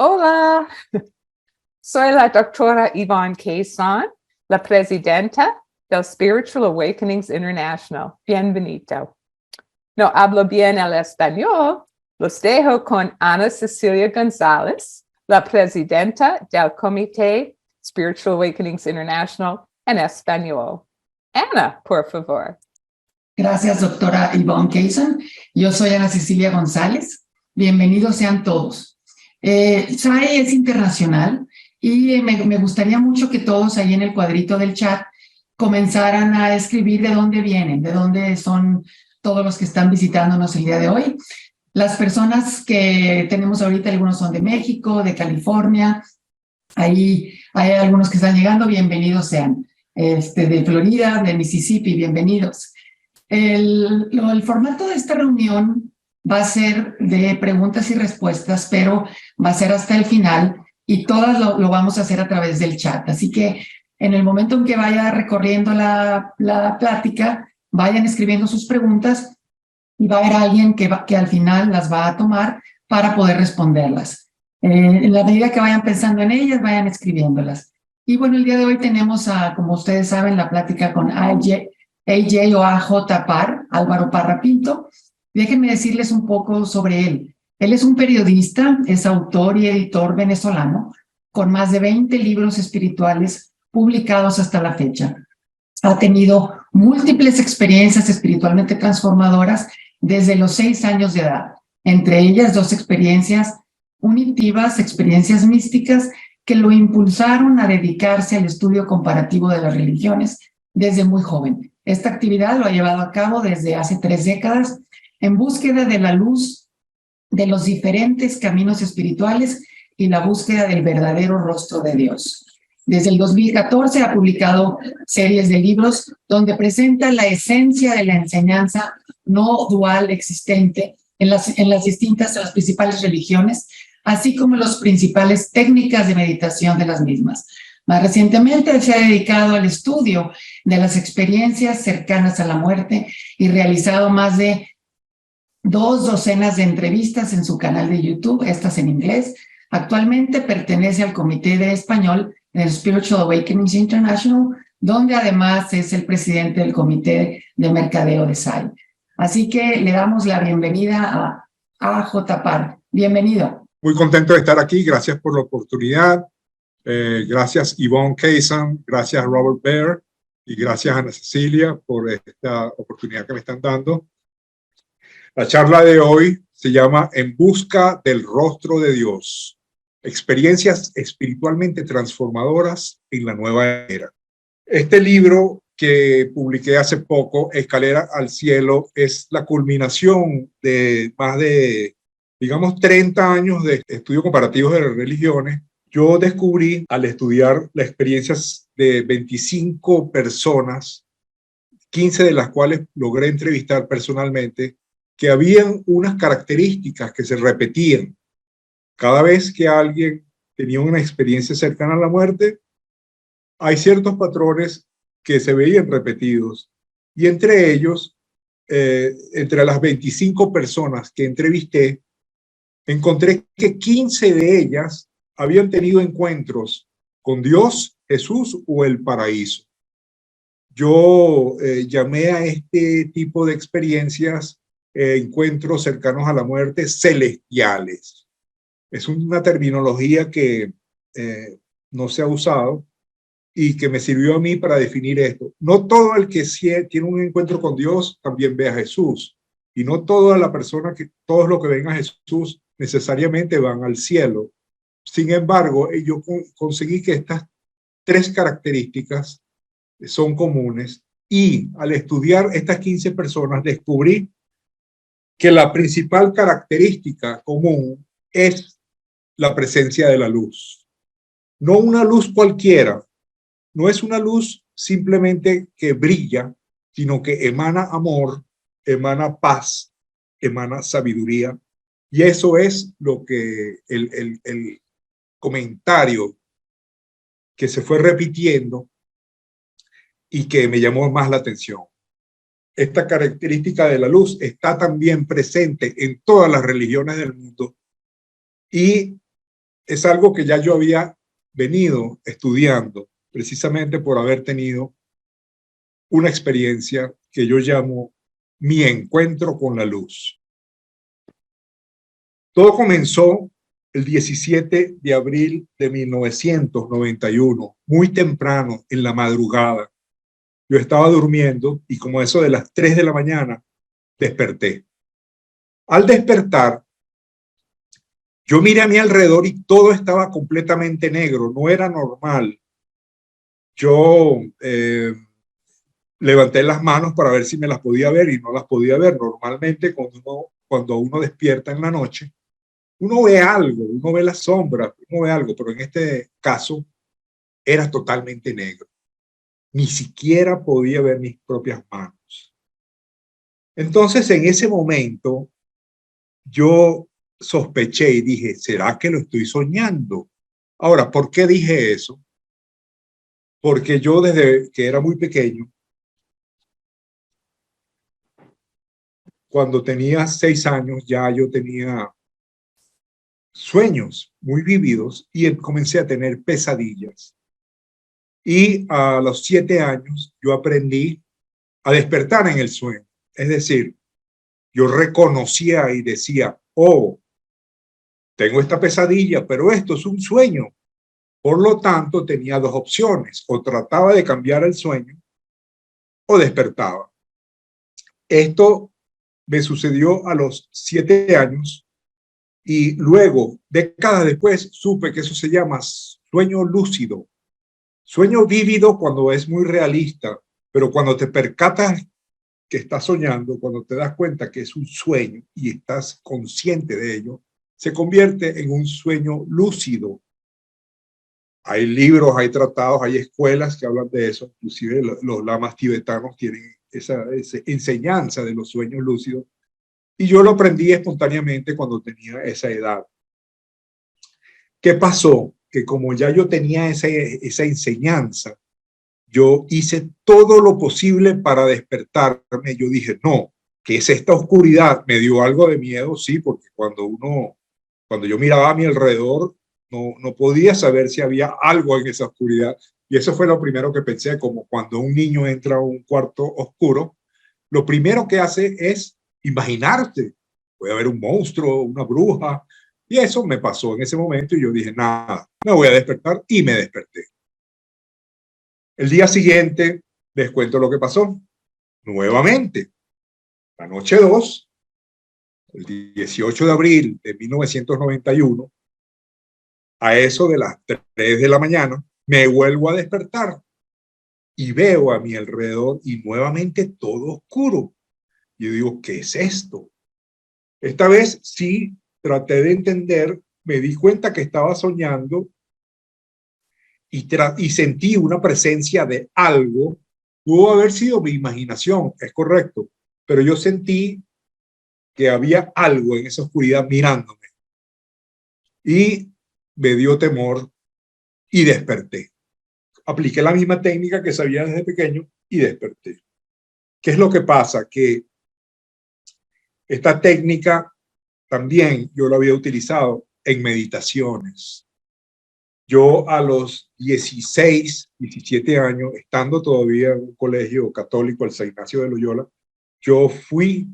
Hola, soy la doctora Yvonne Kayson, la presidenta del Spiritual Awakenings International. Bienvenido. No hablo bien el español. Los dejo con Ana Cecilia González, la presidenta del Comité Spiritual Awakenings International en español. Ana, por favor. Gracias, doctora Yvonne Kayson. Yo soy Ana Cecilia González. Bienvenidos sean todos. SAE es internacional y me gustaría mucho que todos ahí en el cuadrito del chat comenzaran a escribir de dónde vienen, de dónde son todos los que están visitándonos el día de hoy. Las personas que tenemos ahorita, algunos son de México, de California, ahí hay algunos que están llegando, bienvenidos sean. De Florida, de Mississippi, bienvenidos. El formato de esta reunión va a ser de preguntas y respuestas, pero va a ser hasta el final y todas lo vamos a hacer a través del chat. Así que en el momento en que vaya recorriendo la plática, vayan escribiendo sus preguntas y va a haber alguien que al final las va a tomar para poder responderlas. En la medida que vayan pensando en ellas, vayan escribiéndolas. Y bueno, el día de hoy tenemos, como ustedes saben, la plática con AJ o AJ Par, Álvaro Parra Pinto. Déjenme decirles un poco sobre él. Él es un periodista, es autor y editor venezolano, con más de 20 libros espirituales publicados hasta la fecha. Ha tenido múltiples experiencias espiritualmente transformadoras desde los 6 años de edad, entre ellas 2 experiencias unitivas, experiencias místicas, que lo impulsaron a dedicarse al estudio comparativo de las religiones desde muy joven. Esta actividad lo ha llevado a cabo desde hace 3 décadas en búsqueda de la luz de los diferentes caminos espirituales y la búsqueda del verdadero rostro de Dios. Desde el 2014 ha publicado series de libros donde presenta la esencia de la enseñanza no dual existente en las principales religiones, así como las principales técnicas de meditación de las mismas. Más recientemente se ha dedicado al estudio de las experiencias cercanas a la muerte y realizado más de 2 docenas de entrevistas en su canal de YouTube, estas en inglés. Actualmente pertenece al Comité de Español del Spiritual Awakenings International, donde además es el presidente del Comité de Mercadeo de SAE. Así que le damos la bienvenida a J. Par. Bienvenido. Muy contento de estar aquí. Gracias por la oportunidad. Gracias Yvonne Kayson, gracias Robert Baer y gracias Ana Cecilia por esta oportunidad que me están dando. La charla de hoy se llama En busca del rostro de Dios. Experiencias espiritualmente transformadoras en la nueva era. Este libro que publiqué hace poco, Escalera al Cielo, es la culminación de más de, digamos, 30 años de estudio comparativo de las religiones. Yo descubrí al estudiar las experiencias de 25 personas, 15 de las cuales logré entrevistar personalmente, que habían unas características que se repetían. Cada vez que alguien tenía una experiencia cercana a la muerte, hay ciertos patrones que se veían repetidos. Y entre ellos, entre las 25 personas que entrevisté, encontré que 15 de ellas habían tenido encuentros con Dios, Jesús o el paraíso. Yo llamé a este tipo de experiencias encuentros cercanos a la muerte celestiales. Es una terminología que no se ha usado y que me sirvió a mí para definir esto. No todo el que tiene un encuentro con Dios también ve a Jesús. Y no toda la persona todos los que ven a Jesús necesariamente van al cielo. Sin embargo, yo conseguí que estas 3 características son comunes y al estudiar estas 15 personas descubrí que la principal característica común es la presencia de la luz. No una luz cualquiera, no es una luz simplemente que brilla, sino que emana amor, emana paz, emana sabiduría. Y eso es lo que el comentario que se fue repitiendo y que me llamó más la atención. Esta característica de la luz está también presente en todas las religiones del mundo y es algo que ya yo había venido estudiando, precisamente por haber tenido una experiencia que yo llamo mi encuentro con la luz. Todo comenzó el 17 de abril de 1991, muy temprano, en la madrugada. Yo estaba durmiendo y como eso de las 3 de la mañana, desperté. Al despertar, yo miré a mi alrededor y todo estaba completamente negro, no era normal. Yo levanté las manos para ver si me las podía ver y no las podía ver. Normalmente cuando uno despierta en la noche, uno ve algo, uno ve las sombras, uno ve algo, pero en este caso era totalmente negro. Ni siquiera podía ver mis propias manos. Entonces, en ese momento, yo sospeché y dije, ¿será que lo estoy soñando? Ahora, ¿por qué dije eso? Porque yo desde que era muy pequeño, cuando tenía 6 años, ya yo tenía sueños muy vívidos y comencé a tener pesadillas. Y a los 7 años yo aprendí a despertar en el sueño. Es decir, yo reconocía y decía, oh, tengo esta pesadilla, pero esto es un sueño. Por lo tanto, tenía dos opciones, o trataba de cambiar el sueño o despertaba. Esto me sucedió a los 7 años y luego, décadas después, supe que eso se llama sueño lúcido. Sueño vívido cuando es muy realista, pero cuando te percatas que estás soñando, cuando te das cuenta que es un sueño y estás consciente de ello, se convierte en un sueño lúcido. Hay libros, hay tratados, hay escuelas que hablan de eso, inclusive los lamas tibetanos tienen esa enseñanza de los sueños lúcidos, y yo lo aprendí espontáneamente cuando tenía esa edad. ¿Qué pasó? Que como ya yo tenía esa enseñanza, yo hice todo lo posible para despertarme. Yo dije, no, ¿qué es esta oscuridad? Me dio algo de miedo, sí, porque cuando yo miraba a mi alrededor, no podía saber si había algo en esa oscuridad. Y eso fue lo primero que pensé, como cuando un niño entra a un cuarto oscuro, lo primero que hace es imaginarse. Puede haber un monstruo, una bruja. Y eso me pasó en ese momento y yo dije, nada, me voy a despertar y me desperté. El día siguiente les cuento lo que pasó. Nuevamente, la noche 2, el 18 de abril de 1991, a eso de las 3 de la mañana, me vuelvo a despertar y veo a mi alrededor y nuevamente todo oscuro. Yo digo, ¿qué es esto? Esta vez sí traté de entender, me di cuenta que estaba soñando y sentí una presencia de algo. Pudo haber sido mi imaginación, es correcto, pero yo sentí que había algo en esa oscuridad mirándome y me dio temor y desperté. Apliqué la misma técnica que sabía desde pequeño y desperté. ¿Qué es lo que pasa? Que esta técnica también yo la había utilizado en meditaciones. Yo a los 16, 17 años, estando todavía en un colegio católico, el San Ignacio de Loyola, yo fui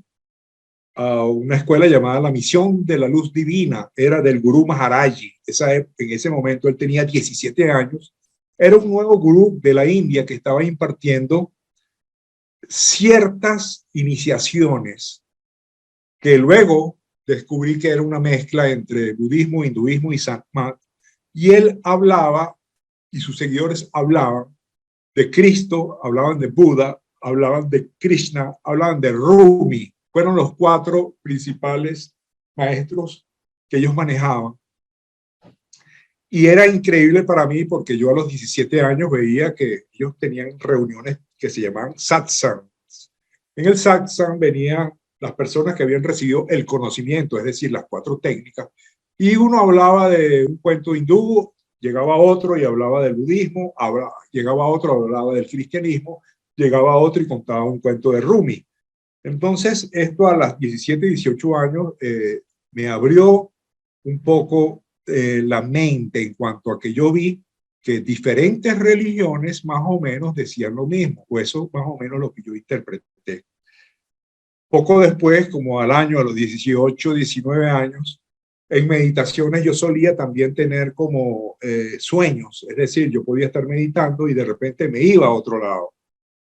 a una escuela llamada La Misión de la Luz Divina, era del Gurú Maharaji. En ese momento él tenía 17 años, era un nuevo gurú de la India que estaba impartiendo ciertas iniciaciones que luego descubrí que era una mezcla entre budismo, hinduismo y Sanmat. Y él hablaba, y sus seguidores hablaban de Cristo, hablaban de Buda, hablaban de Krishna, hablaban de Rumi. Fueron los 4 principales maestros que ellos manejaban. Y era increíble para mí porque yo a los 17 años veía que ellos tenían reuniones que se llamaban satsangs. En el satsang venían las personas que habían recibido el conocimiento, es decir, las 4 técnicas, y uno hablaba de un cuento hindú, llegaba otro y hablaba del budismo, llegaba otro, hablaba del cristianismo, llegaba otro y contaba un cuento de Rumi. Entonces, esto a las 17, 18 años me abrió un poco la mente en cuanto a que yo vi que diferentes religiones más o menos decían lo mismo, o eso más o menos lo que yo interpreté. Poco después, como al año, a los 18, 19 años, en meditaciones yo solía también tener como sueños, es decir, yo podía estar meditando y de repente me iba a otro lado,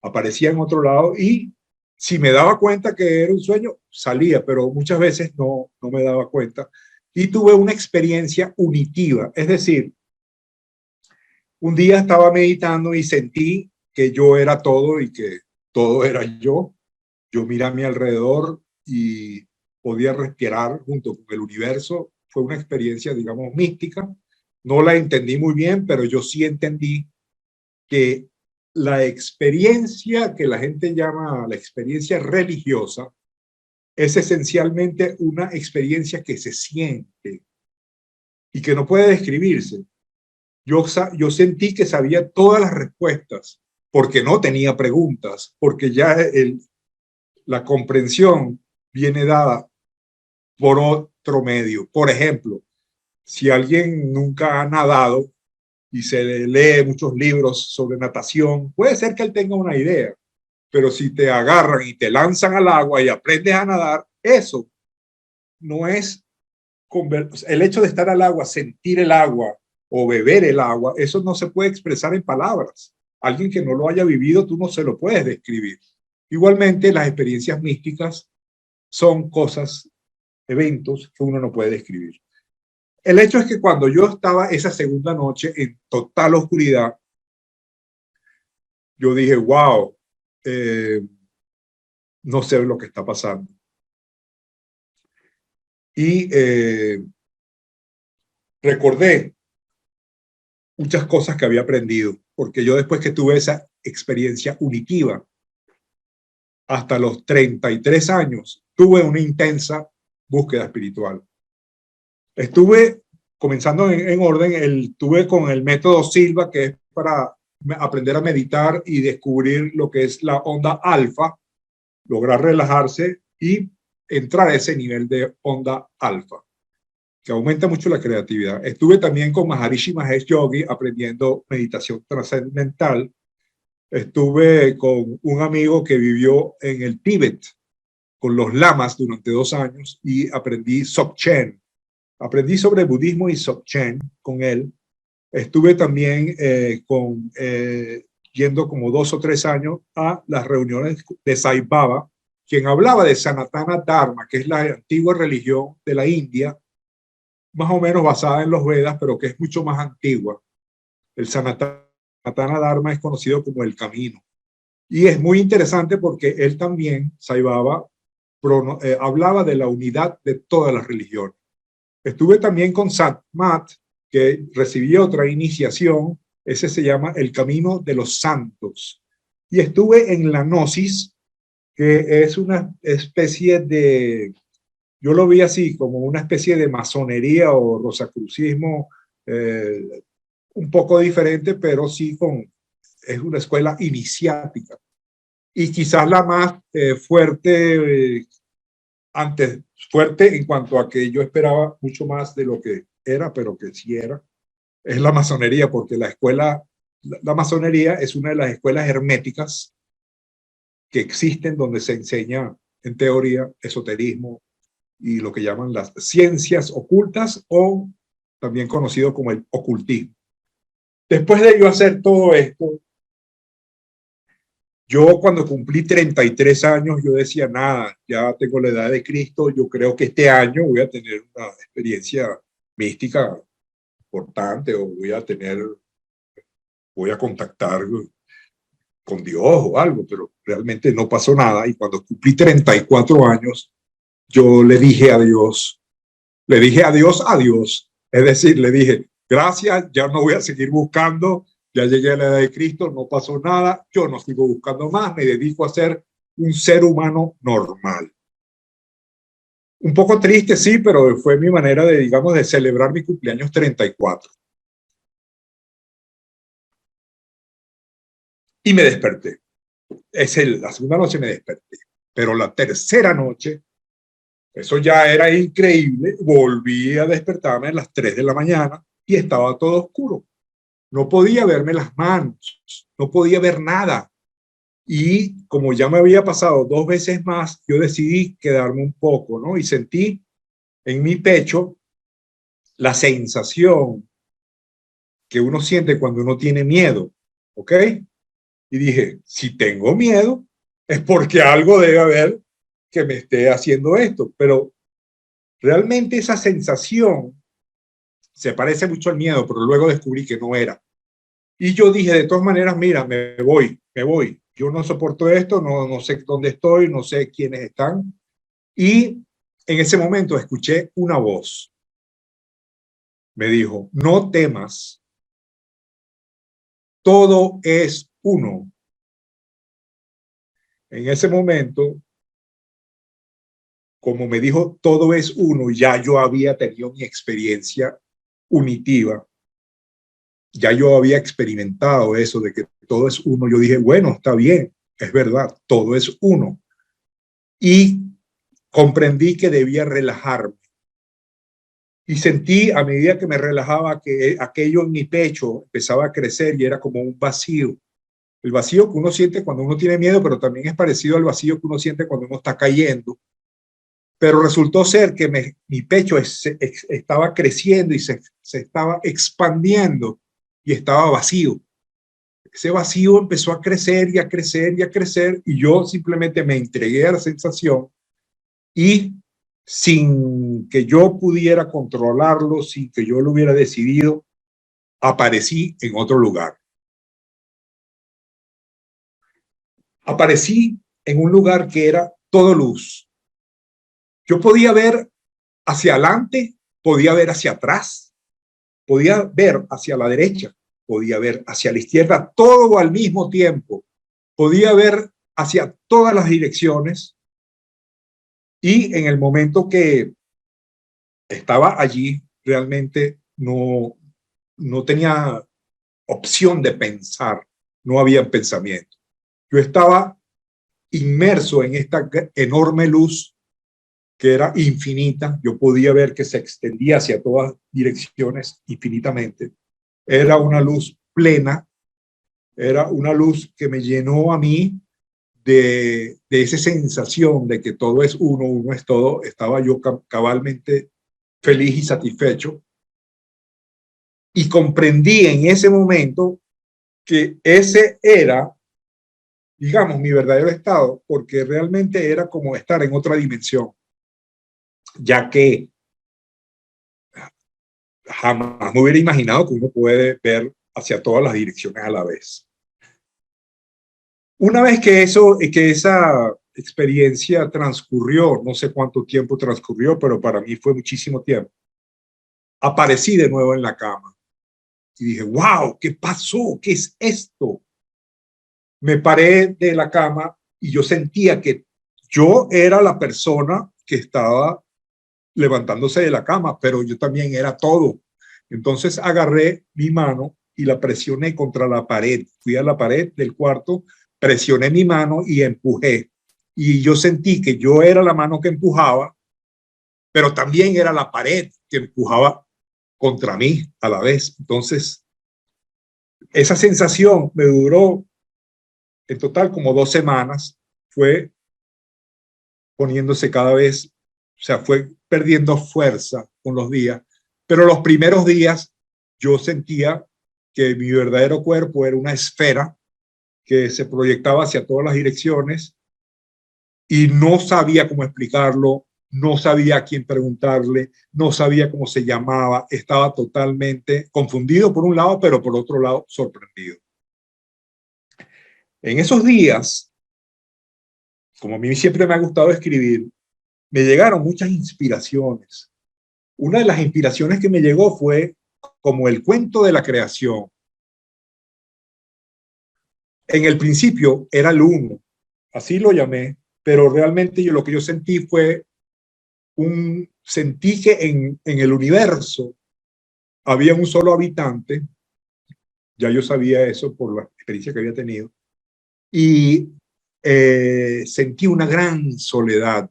aparecía en otro lado y si me daba cuenta que era un sueño, salía, pero muchas veces no me daba cuenta. Y tuve una experiencia unitiva, es decir, un día estaba meditando y sentí que yo era todo y que todo era yo. Yo miré a mi alrededor y podía respirar junto con el universo. Fue una experiencia, digamos, mística. No la entendí muy bien, pero yo sí entendí que la experiencia que la gente llama la experiencia religiosa es esencialmente una experiencia que se siente y que no puede describirse. Yo sentí que sabía todas las respuestas porque no tenía preguntas, porque ya la comprensión viene dada por otro medio. Por ejemplo, si alguien nunca ha nadado y se lee muchos libros sobre natación, puede ser que él tenga una idea, pero si te agarran y te lanzan al agua y aprendes a nadar, eso no es el hecho de estar al agua, sentir el agua o beber el agua, eso no se puede expresar en palabras. Alguien que no lo haya vivido, tú no se lo puedes describir. Igualmente, las experiencias místicas son cosas, eventos que uno no puede describir. El hecho es que cuando yo estaba esa segunda noche en total oscuridad, yo dije, wow, no sé lo que está pasando. Y recordé muchas cosas que había aprendido, porque yo después que tuve esa experiencia unitiva, hasta los 33 años, tuve una intensa búsqueda espiritual. Estuve comenzando en orden, tuve con el método Silva, que es para aprender a meditar y descubrir lo que es la onda alfa, lograr relajarse y entrar a ese nivel de onda alfa, que aumenta mucho la creatividad. Estuve también con Maharishi Mahesh Yogi aprendiendo meditación trascendental. Estuve con un amigo que vivió en el Tíbet con los lamas durante 2 años y aprendí Dzogchen. Aprendí sobre budismo y Dzogchen con él. Estuve también yendo como 2 o 3 años a las reuniones de Sai Baba, quien hablaba de Sanatana Dharma, que es la antigua religión de la India, más o menos basada en los Vedas, pero que es mucho más antigua. El Sanatana Dharma es conocido como el camino. Y es muy interesante porque él también, Sai Baba, hablaba de la unidad de todas las religiones. Estuve también con Satmat, que recibí otra iniciación, ese se llama el Camino de los Santos. Y estuve en la Gnosis, que es una especie de, yo lo vi así, como una especie de masonería o rosacrucismo, un poco diferente, pero sí es una escuela iniciática. Y quizás la más fuerte, fuerte en cuanto a que yo esperaba mucho más de lo que era, pero que sí era, es la masonería, porque la masonería es una de las escuelas herméticas que existen donde se enseña en teoría esoterismo y lo que llaman las ciencias ocultas o también conocido como el ocultismo. Después de yo hacer todo esto, yo cuando cumplí 33 años, yo decía, nada, ya tengo la edad de Cristo, yo creo que este año voy a tener una experiencia mística importante o voy a contactar con Dios o algo, pero realmente no pasó nada. Y cuando cumplí 34 años, yo le dije a Dios, adiós. Es decir, le dije, gracias, ya no voy a seguir buscando, ya llegué a la edad de Cristo, no pasó nada, yo no sigo buscando más, me dedico a ser un ser humano normal. Un poco triste, sí, pero fue mi manera de, digamos, de celebrar mi cumpleaños 34. Y me desperté. La segunda noche me desperté, pero la tercera noche Eso ya era increíble. Volví a despertarme a las 3 de la mañana y estaba todo oscuro. No podía verme las manos, no podía ver nada. Y como ya me había pasado 2 veces más, yo decidí quedarme un poco, ¿no? Y sentí en mi pecho la sensación que uno siente cuando uno tiene miedo, ¿ok? Y dije, si tengo miedo, es porque algo debe haber que me esté haciendo esto. Pero realmente esa sensación se parece mucho al miedo, pero luego descubrí que no era. Y yo dije, de todas maneras, mira, me voy, me voy. Yo no soporto esto, no sé dónde estoy, no sé quiénes están. Y en ese momento escuché una voz. Me dijo, no temas, todo es uno. En ese momento, como me dijo, todo es uno, ya yo había tenido mi experiencia unitiva. Ya yo había experimentado eso de que todo es uno. Yo dije, bueno, está bien, es verdad, todo es uno. Y comprendí que debía relajarme. Y sentí a medida que me relajaba que aquello en mi pecho empezaba a crecer y era como un vacío. El vacío que uno siente cuando uno tiene miedo, pero también es parecido al vacío que uno siente cuando uno está cayendo. Pero resultó ser que mi pecho estaba creciendo y se estaba expandiendo y estaba vacío. Ese vacío empezó a crecer y a crecer y a crecer y yo simplemente me entregué a la sensación y sin que yo pudiera controlarlo, sin que yo lo hubiera decidido, aparecí en otro lugar. Aparecí en un lugar que era todo luz. Yo podía ver hacia adelante, podía ver hacia atrás, podía ver hacia la derecha, podía ver hacia la izquierda, todo al mismo tiempo. Podía ver hacia todas las direcciones y en el momento que estaba allí, realmente no tenía opción de pensar, no había pensamiento. Yo estaba inmerso en esta enorme luz que era infinita, yo podía ver que se extendía hacia todas direcciones infinitamente. Era una luz plena, era una luz que me llenó a mí de esa sensación de que todo es uno, uno es todo. Estaba yo cabalmente feliz y satisfecho. Y comprendí en ese momento que ese era, digamos, mi verdadero estado, porque realmente era como estar en otra dimensión, ya que jamás me hubiera imaginado que uno puede ver hacia todas las direcciones a la vez. Una vez que esa experiencia transcurrió, no sé cuánto tiempo transcurrió, pero para mí fue muchísimo tiempo, aparecí de nuevo en la cama y dije, wow, ¿qué pasó? ¿Qué es esto? Me paré de la cama y yo sentía que yo era la persona que estaba levantándose de la cama, pero yo también era todo. Entonces agarré mi mano y la presioné contra la pared. Fui a la pared del cuarto, presioné mi mano y empujé. Y yo sentí que yo era la mano que empujaba, pero también era la pared que empujaba contra mí a la vez. Entonces, esa sensación me duró en total como 2 semanas. Fue poniéndose cada vez, o sea, fue perdiendo fuerza con los días, pero los primeros días yo sentía que mi verdadero cuerpo era una esfera que se proyectaba hacia todas las direcciones y no sabía cómo explicarlo, no sabía a quién preguntarle, no sabía cómo se llamaba, estaba totalmente confundido por un lado, pero por otro lado sorprendido. En esos días, como a mí siempre me ha gustado escribir, me llegaron muchas inspiraciones. Una de las inspiraciones que me llegó fue como el cuento de la creación. En el principio era el uno, así lo llamé, pero realmente lo que yo sentí fue sentí que en el universo había un solo habitante, ya yo sabía eso por la experiencia que había tenido, y sentí una gran soledad.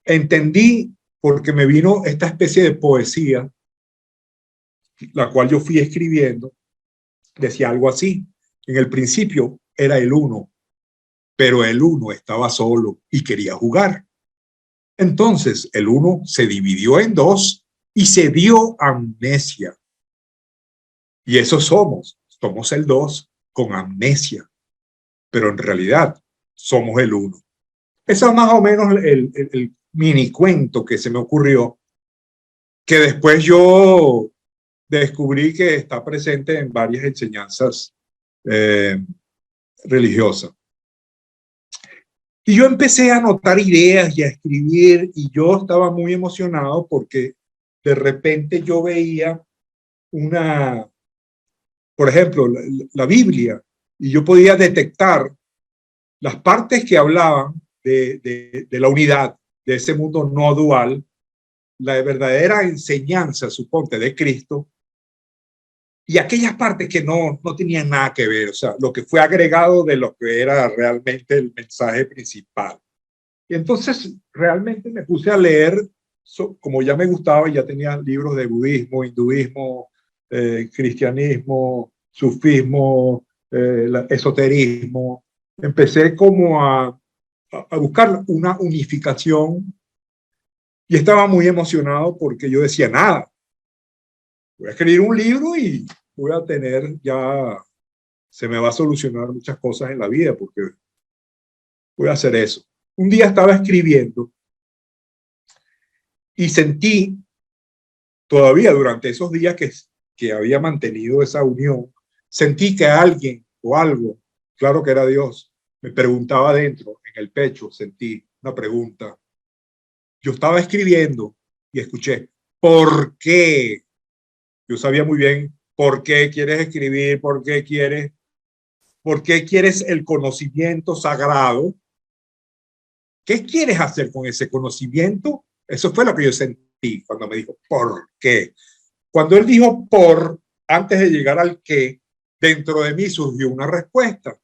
entendí porque me vino esta especie de poesía, la cual yo fui escribiendo, decía algo así. En el principio era el uno, pero el uno estaba solo y quería jugar. Entonces el uno se dividió en dos y se dio amnesia. Y eso somos el dos con amnesia, pero en realidad somos el uno. Ese es más o menos el mini cuento que se me ocurrió, que después yo descubrí que está presente en varias enseñanzas religiosas. Y yo empecé a anotar ideas y a escribir, y yo estaba muy emocionado porque de repente yo veía por ejemplo, la Biblia, y yo podía detectar las partes que hablaban de la unidad, de ese mundo no dual, la verdadera enseñanza, suponte, de Cristo, y aquellas partes que no tenían nada que ver, o sea, lo que fue agregado de lo que era realmente el mensaje principal. Y entonces realmente me puse a leer, como ya me gustaba, ya tenía libros de budismo, hinduismo, cristianismo, sufismo, esoterismo. Empecé como a buscar una unificación y estaba muy emocionado porque yo decía, nada, voy a escribir un libro y voy a tener ya, se me va a solucionar muchas cosas en la vida porque voy a hacer eso. Un día estaba escribiendo y sentí todavía durante esos días que había mantenido esa unión, sentí que alguien o algo, claro que era Dios, me preguntaba dentro, en el pecho, sentí una pregunta. Yo estaba escribiendo y escuché, ¿por qué? Yo sabía muy bien por qué quieres escribir, por qué quieres el conocimiento sagrado. ¿Qué quieres hacer con ese conocimiento? Eso fue lo que yo sentí cuando me dijo, ¿por qué? Cuando él dijo por, antes de llegar al qué, dentro de mí surgió una respuesta.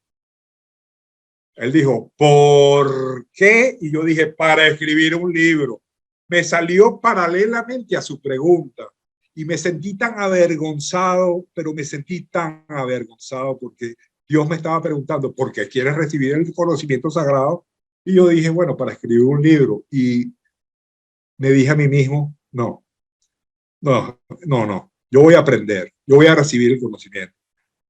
Él dijo, ¿por qué? Y yo dije, para escribir un libro. Me salió paralelamente a su pregunta y me sentí tan avergonzado, pero me sentí tan avergonzado porque Dios me estaba preguntando, ¿por qué quieres recibir el conocimiento sagrado? Y yo dije, bueno, para escribir un libro. Y me dije a mí mismo, no. Yo voy a aprender, yo voy a recibir el conocimiento,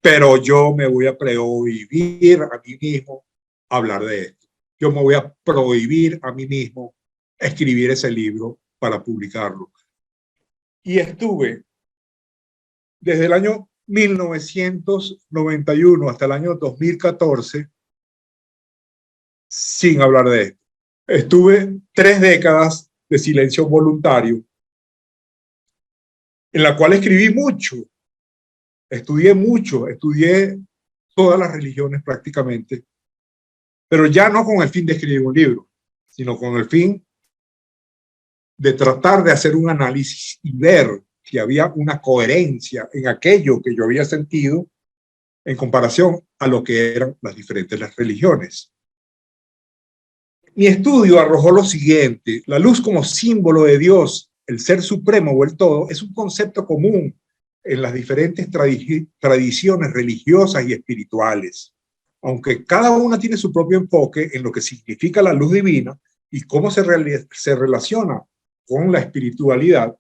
pero yo me voy a prohibir a mí mismo hablar de esto. Yo me voy a prohibir a mí mismo escribir ese libro para publicarlo. Y estuve desde el año 1991 hasta el año 2014 sin hablar de esto. Estuve 3 décadas de silencio voluntario en la cual escribí mucho, estudié todas las religiones prácticamente, pero ya no con el fin de escribir un libro, sino con el fin de tratar de hacer un análisis y ver si había una coherencia en aquello que yo había sentido en comparación a lo que eran las diferentes religiones. Mi estudio arrojó lo siguiente: la luz como símbolo de Dios, el ser supremo o el todo, es un concepto común en las diferentes tradiciones religiosas y espirituales. Aunque cada una tiene su propio enfoque en lo que significa la luz divina y cómo se relaciona con la espiritualidad,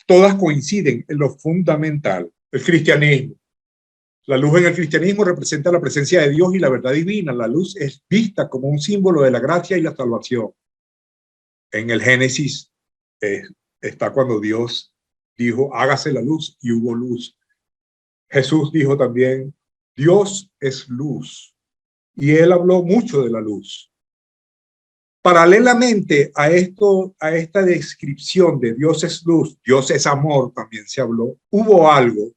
todas coinciden en lo fundamental: el cristianismo. La luz en el cristianismo representa la presencia de Dios y la verdad divina. La luz es vista como un símbolo de la gracia y la salvación. En el Génesis está cuando Dios dijo, hágase la luz, y hubo luz. Jesús dijo también, Dios es luz, y él habló mucho de la luz. Paralelamente a esta descripción de Dios es luz, Dios es amor, también se habló, hubo algo.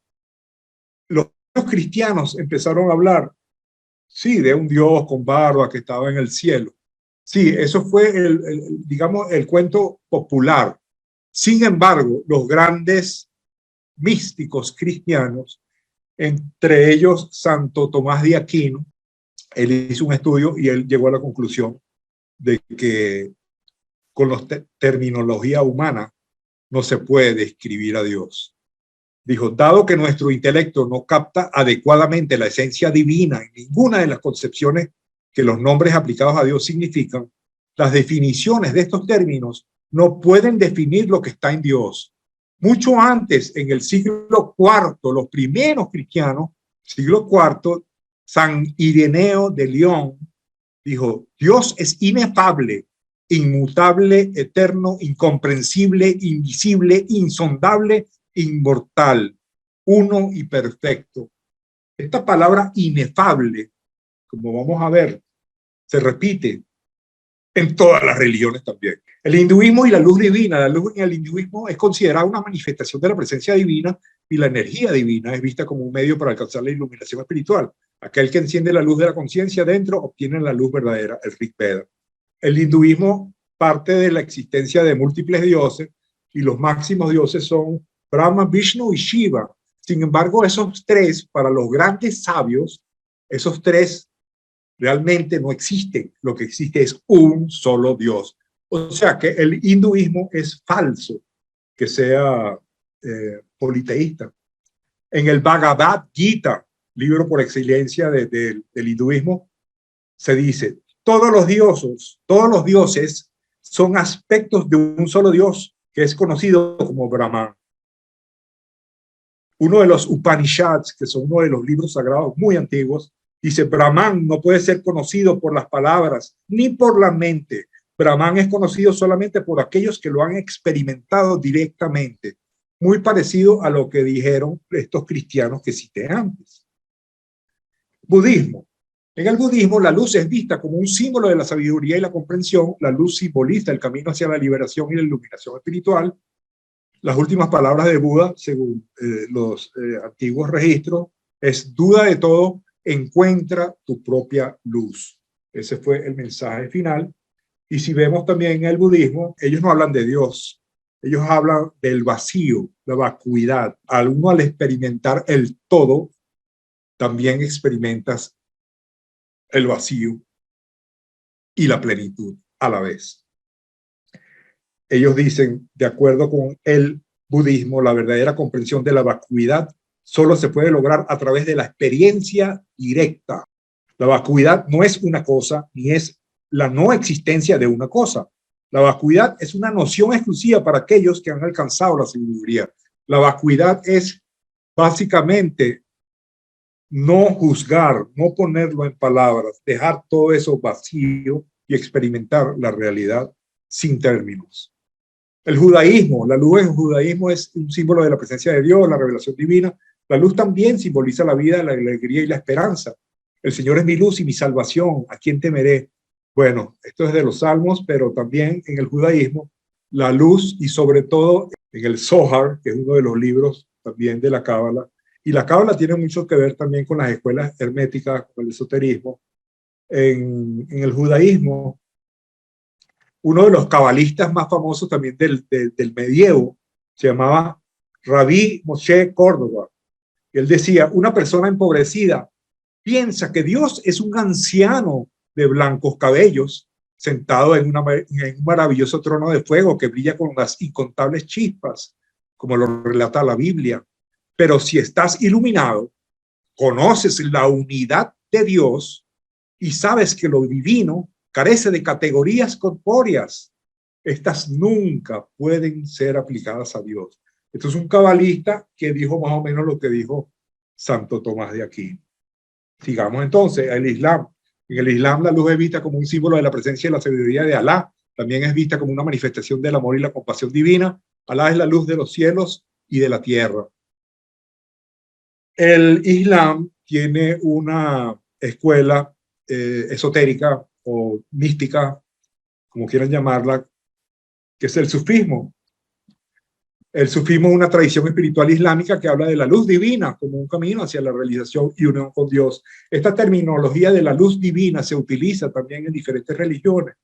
Los cristianos empezaron a hablar, sí, de un Dios con barba que estaba en el cielo. Sí, eso fue digamos, el cuento popular. Sin embargo, los grandes místicos cristianos, entre ellos Santo Tomás de Aquino, él hizo un estudio y él llegó a la conclusión de que con la terminología humana no se puede describir a Dios. Dijo, dado que nuestro intelecto no capta adecuadamente la esencia divina en ninguna de las concepciones que los nombres aplicados a Dios significan, las definiciones de estos términos no pueden definir lo que está en Dios. Mucho antes, en el siglo IV, los primeros cristianos, siglo IV, San Ireneo de León dijo, Dios es inefable, inmutable, eterno, incomprensible, invisible, insondable, inmortal, uno y perfecto. Esta palabra inefable, como vamos a ver, se repite en todas las religiones también. El hinduismo y la luz divina. La luz en el hinduismo es considerada una manifestación de la presencia divina y la energía divina es vista como un medio para alcanzar la iluminación espiritual. Aquel que enciende la luz de la conciencia dentro obtiene la luz verdadera, el Rig Veda. El hinduismo parte de la existencia de múltiples dioses y los máximos dioses son Brahma, Vishnu y Shiva. Sin embargo, esos tres, para los grandes sabios, esos tres realmente no existen. Lo que existe es un solo Dios. O sea que el hinduismo es falso que sea politeísta. En el Bhagavad Gita, libro por excelencia del hinduismo, se dice, todos los dioses son aspectos de un solo Dios que es conocido como Brahman. Uno de los Upanishads, que son uno de los libros sagrados muy antiguos, dice, Brahman no puede ser conocido por las palabras ni por la mente. Brahman es conocido solamente por aquellos que lo han experimentado directamente. Muy parecido a lo que dijeron estos cristianos que cité antes. Budismo. En el budismo, la luz es vista como un símbolo de la sabiduría y la comprensión. La luz simboliza el camino hacia la liberación y la iluminación espiritual. Las últimas palabras de Buda, según los antiguos registros, es duda de todo, encuentra tu propia luz. Ese fue el mensaje final. Y si vemos también en el budismo, ellos no hablan de Dios, ellos hablan del vacío, la vacuidad. Al experimentar el todo, también experimentas el vacío y la plenitud a la vez. Ellos dicen, de acuerdo con el budismo, la verdadera comprensión de la vacuidad solo se puede lograr a través de la experiencia directa. La vacuidad no es una cosa, ni es la no existencia de una cosa. La vacuidad es una noción exclusiva para aquellos que han alcanzado la sabiduría. La vacuidad es básicamente no juzgar, no ponerlo en palabras, dejar todo eso vacío y experimentar la realidad sin términos. El judaísmo, la luz en el judaísmo es un símbolo de la presencia de Dios, la revelación divina. La luz también simboliza la vida, la alegría y la esperanza. El Señor es mi luz y mi salvación, ¿a quién temeré? Bueno, esto es de los Salmos, pero también en el judaísmo, la luz y sobre todo en el Zohar, que es uno de los libros también de la Cábala. Y la Cábala tiene mucho que ver también con las escuelas herméticas, con el esoterismo. En el judaísmo, uno de los cabalistas más famosos también del medievo se llamaba Rabí Moshe Córdoba. Él decía, una persona empobrecida piensa que Dios es un anciano de blancos cabellos sentado en un maravilloso trono de fuego que brilla con las incontables chispas, como lo relata la Biblia. Pero si estás iluminado, conoces la unidad de Dios y sabes que lo divino carece de categorías corpóreas. Estas nunca pueden ser aplicadas a Dios. Esto es un cabalista que dijo más o menos lo que dijo Santo Tomás de Aquino. Sigamos entonces, el Islam. En el Islam la luz es vista como un símbolo de la presencia y la sabiduría de Alá. También es vista como una manifestación del amor y la compasión divina. Alá es la luz de los cielos y de la tierra. El Islam tiene una escuela esotérica o mística, como quieran llamarla, que es el sufismo. El sufismo es una tradición espiritual islámica que habla de la luz divina como un camino hacia la realización y unión con Dios. Esta terminología de la luz divina se utiliza también en diferentes religiones.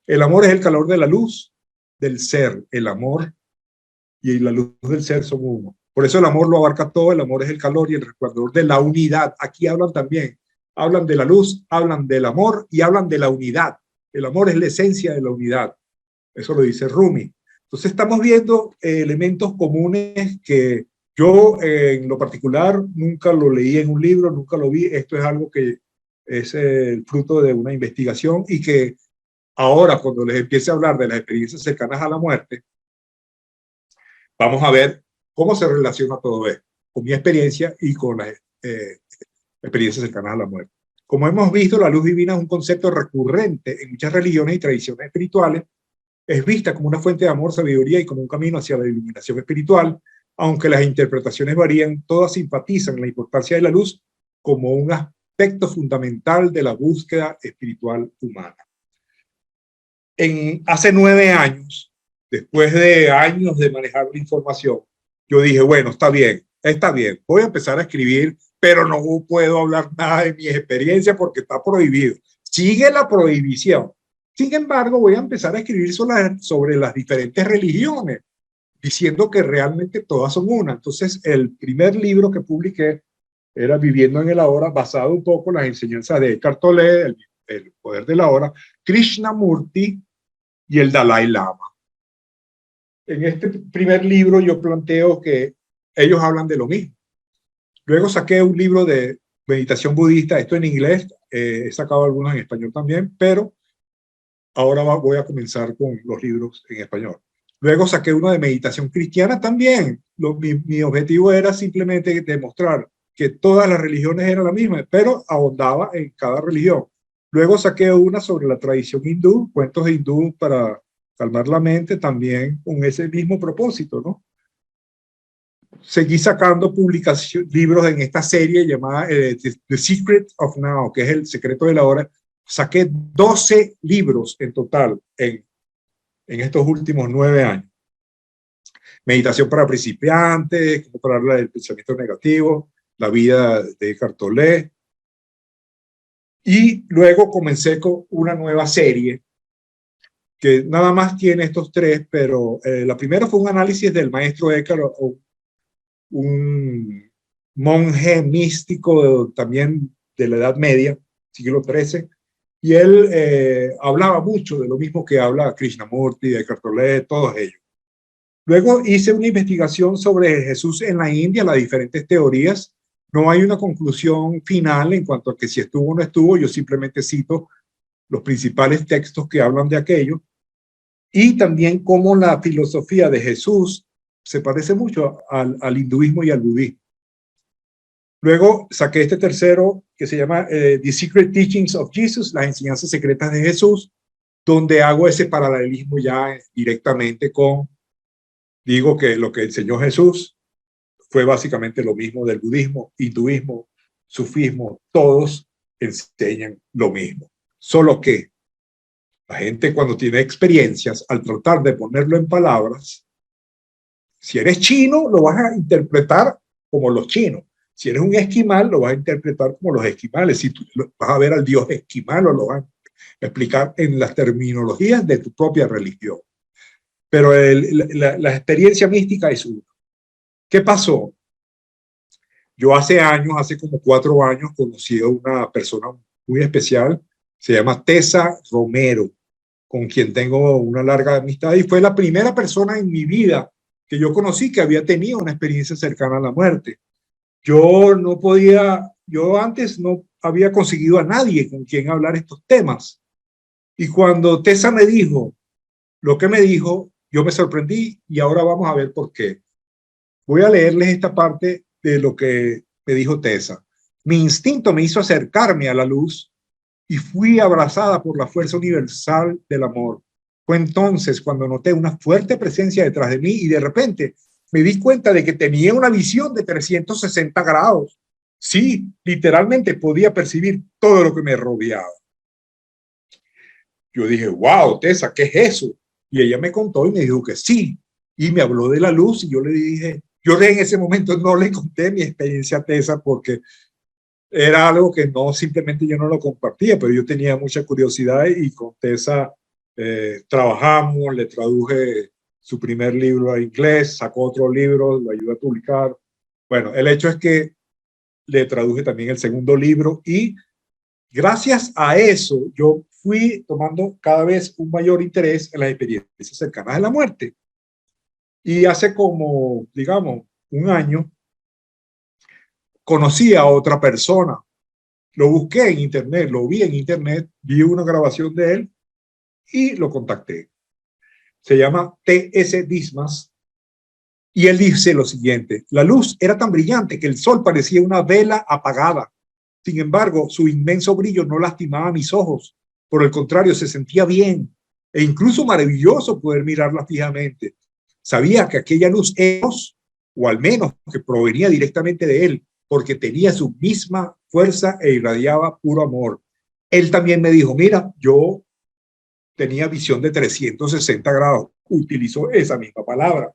El amor es el calor de la luz del ser. El amor y la luz del ser son uno. Por eso el amor lo abarca todo. El amor es el calor y el resplandor de la unidad. Aquí hablan también. Hablan de la luz, hablan del amor y hablan de la unidad. El amor es la esencia de la unidad. Eso lo dice Rumi. Entonces estamos viendo elementos comunes que yo en lo particular nunca lo leí en un libro, nunca lo vi. Esto es algo que es el fruto de una investigación y que ahora cuando les empiece a hablar de las experiencias cercanas a la muerte, vamos a ver cómo se relaciona todo esto con mi experiencia y con las experiencias cercanas a la muerte. Como hemos visto, la luz divina es un concepto recurrente en muchas religiones y tradiciones espirituales. Es vista como una fuente de amor, sabiduría y como un camino hacia la iluminación espiritual. Aunque las interpretaciones varían, todas simpatizan en la importancia de la luz como un aspecto fundamental de la búsqueda espiritual humana. Hace 9 años, después de años de manejar la información, yo dije, bueno, está bien, voy a empezar a escribir, pero no puedo hablar nada de mi experiencia porque está prohibido. Sigue la prohibición. Sin embargo, voy a empezar a escribir sobre las diferentes religiones, diciendo que realmente todas son una. Entonces, el primer libro que publiqué era Viviendo en el Ahora, basado un poco en las enseñanzas de Eckhart Tolle, el poder de la hora, Krishnamurti y el Dalai Lama. En este primer libro yo planteo que ellos hablan de lo mismo. Luego saqué un libro de meditación budista, esto en inglés, he sacado algunos en español también, pero ahora voy a comenzar con los libros en español. Luego saqué uno de meditación cristiana también. Mi objetivo era simplemente demostrar que todas las religiones eran la misma, pero ahondaba en cada religión. Luego saqué una sobre la tradición hindú, cuentos de hindú para calmar la mente, también con ese mismo propósito, ¿no? Seguí sacando libros en esta serie llamada The Secret of Now, que es el secreto de la hora. Saqué 12 libros en total en estos últimos 9 años. Meditación para principiantes, cómo parar el pensamiento negativo, la vida de Eckhart Tolle. Y luego comencé con una nueva serie que nada más tiene estos 3, pero la primera fue un análisis del maestro Eckhart, un monje místico también de la Edad Media, siglo XIII, y él hablaba mucho de lo mismo que habla Krishnamurti, Eckhart Tolle, todos ellos. Luego hice una investigación sobre Jesús en la India, las diferentes teorías. No hay una conclusión final en cuanto a que si estuvo o no estuvo, yo simplemente cito los principales textos que hablan de aquello. Y también cómo la filosofía de Jesús se parece mucho al hinduismo y al budismo. Luego saqué este tercero que se llama The Secret Teachings of Jesus, las enseñanzas secretas de Jesús, donde hago ese paralelismo ya directamente con, digo que lo que enseñó Jesús fue básicamente lo mismo del budismo, hinduismo, sufismo, todos enseñan lo mismo. Solo que la gente cuando tiene experiencias, al tratar de ponerlo en palabras, si eres chino, lo vas a interpretar como los chinos. Si eres un esquimal, lo vas a interpretar como los esquimales. Si tú vas a ver al dios esquimal, lo vas a explicar en las terminologías de tu propia religión. Pero la experiencia mística es una. ¿Qué pasó? Yo hace como 4 años, conocí a una persona muy especial, se llama Tessa Romero, con quien tengo una larga amistad, y fue la primera persona en mi vida que yo conocí que había tenido una experiencia cercana a la muerte. Yo antes no había conseguido a nadie con quien hablar estos temas. Y cuando Tessa me dijo lo que me dijo, yo me sorprendí y ahora vamos a ver por qué. Voy a leerles esta parte de lo que me dijo Tessa. Mi instinto me hizo acercarme a la luz y fui abrazada por la fuerza universal del amor. Fue entonces cuando noté una fuerte presencia detrás de mí y de repente me di cuenta de que tenía una visión de 360 grados. Sí, literalmente podía percibir todo lo que me rodeaba. Yo dije, wow, Tessa, ¿qué es eso? Y ella me contó y me dijo que sí. Y me habló de la luz y yo le dije, yo en ese momento no le conté mi experiencia a Tessa porque era algo que no, simplemente yo no lo compartía, pero yo tenía mucha curiosidad y con Tessa trabajamos, le traduje su primer libro a inglés, sacó otro libro, lo ayudé a publicar. Bueno, el hecho es que le traduje también el segundo libro y gracias a eso yo fui tomando cada vez un mayor interés en las experiencias cercanas a la muerte. Y hace como, digamos, un año, conocí a otra persona. Lo busqué en internet, lo vi en internet, vi una grabación de él y lo contacté. Se llama T.S. Dismas y él dice lo siguiente: la luz era tan brillante que el sol parecía una vela apagada. Sin embargo, su inmenso brillo no lastimaba mis ojos. Por el contrario, se sentía bien e incluso maravilloso poder mirarla fijamente. Sabía que aquella luz era, o al menos que provenía directamente de él, porque tenía su misma fuerza e irradiaba puro amor. Él también me dijo: mira, yo tenía visión de 360 grados. Utilizó esa misma palabra.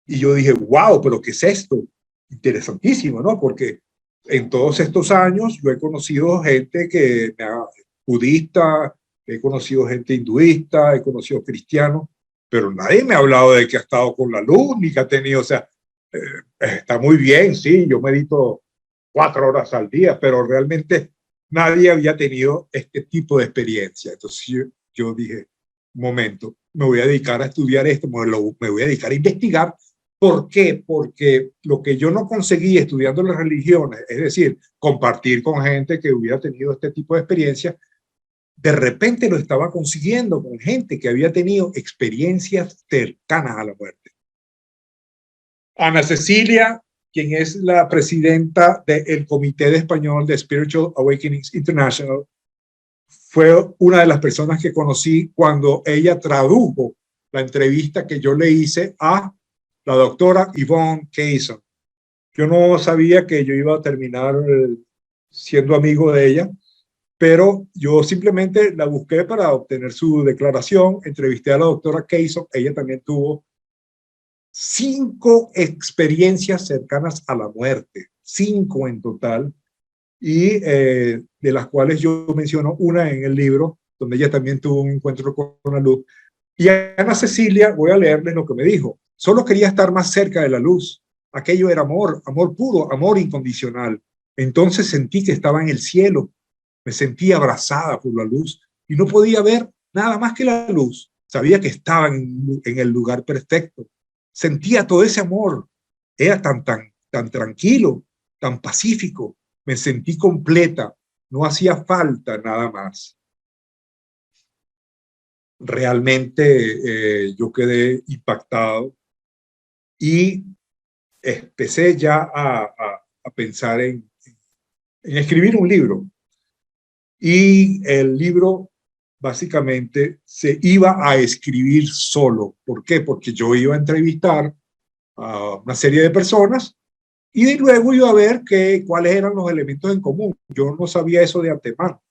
Y yo dije: wow, pero ¿qué es esto? Interesantísimo, ¿no? Porque en todos estos años yo he conocido gente que budista, he conocido gente hinduista, he conocido cristianos, pero nadie me ha hablado de que ha estado con la luz, ni que ha tenido, o sea, está muy bien, sí, yo medito 4 horas al día, pero realmente nadie había tenido este tipo de experiencia. Entonces yo dije: un momento, me voy a dedicar a estudiar esto, me voy a dedicar a investigar. ¿Por qué? Porque lo que yo no conseguí estudiando las religiones, es decir, compartir con gente que hubiera tenido este tipo de experiencia, de repente lo estaba consiguiendo con gente que había tenido experiencias cercanas a la muerte. Ana Cecilia, quien es la presidenta del Comité de Español de Spiritual Awakenings International, fue una de las personas que conocí cuando ella tradujo la entrevista que yo le hice a la doctora Yvonne Kaysen. Yo no sabía que yo iba a terminar siendo amigo de ella, pero yo simplemente la busqué para obtener su declaración. Entrevisté a la doctora Kaysen. Ella también tuvo 5 experiencias cercanas a la muerte, 5 en total, y de las cuales yo menciono una en el libro, donde ella también tuvo un encuentro con la luz. Y a Ana Cecilia, voy a leerles lo que me dijo: solo quería estar más cerca de la luz. Aquello era amor, amor puro, amor incondicional. Entonces sentí que estaba en el cielo, me sentí abrazada por la luz y no podía ver nada más que la luz. Sabía que estaba en el lugar perfecto. Sentía todo ese amor. Era tan tranquilo, tan pacífico. Me sentí completa. No hacía falta nada más. Realmente yo quedé impactado y empecé ya a pensar en escribir un libro. Y el libro básicamente se iba a escribir solo. ¿Por qué? Porque yo iba a entrevistar a una serie de personas y luego iba a ver cuáles eran los elementos en común. Yo no sabía eso de antemano.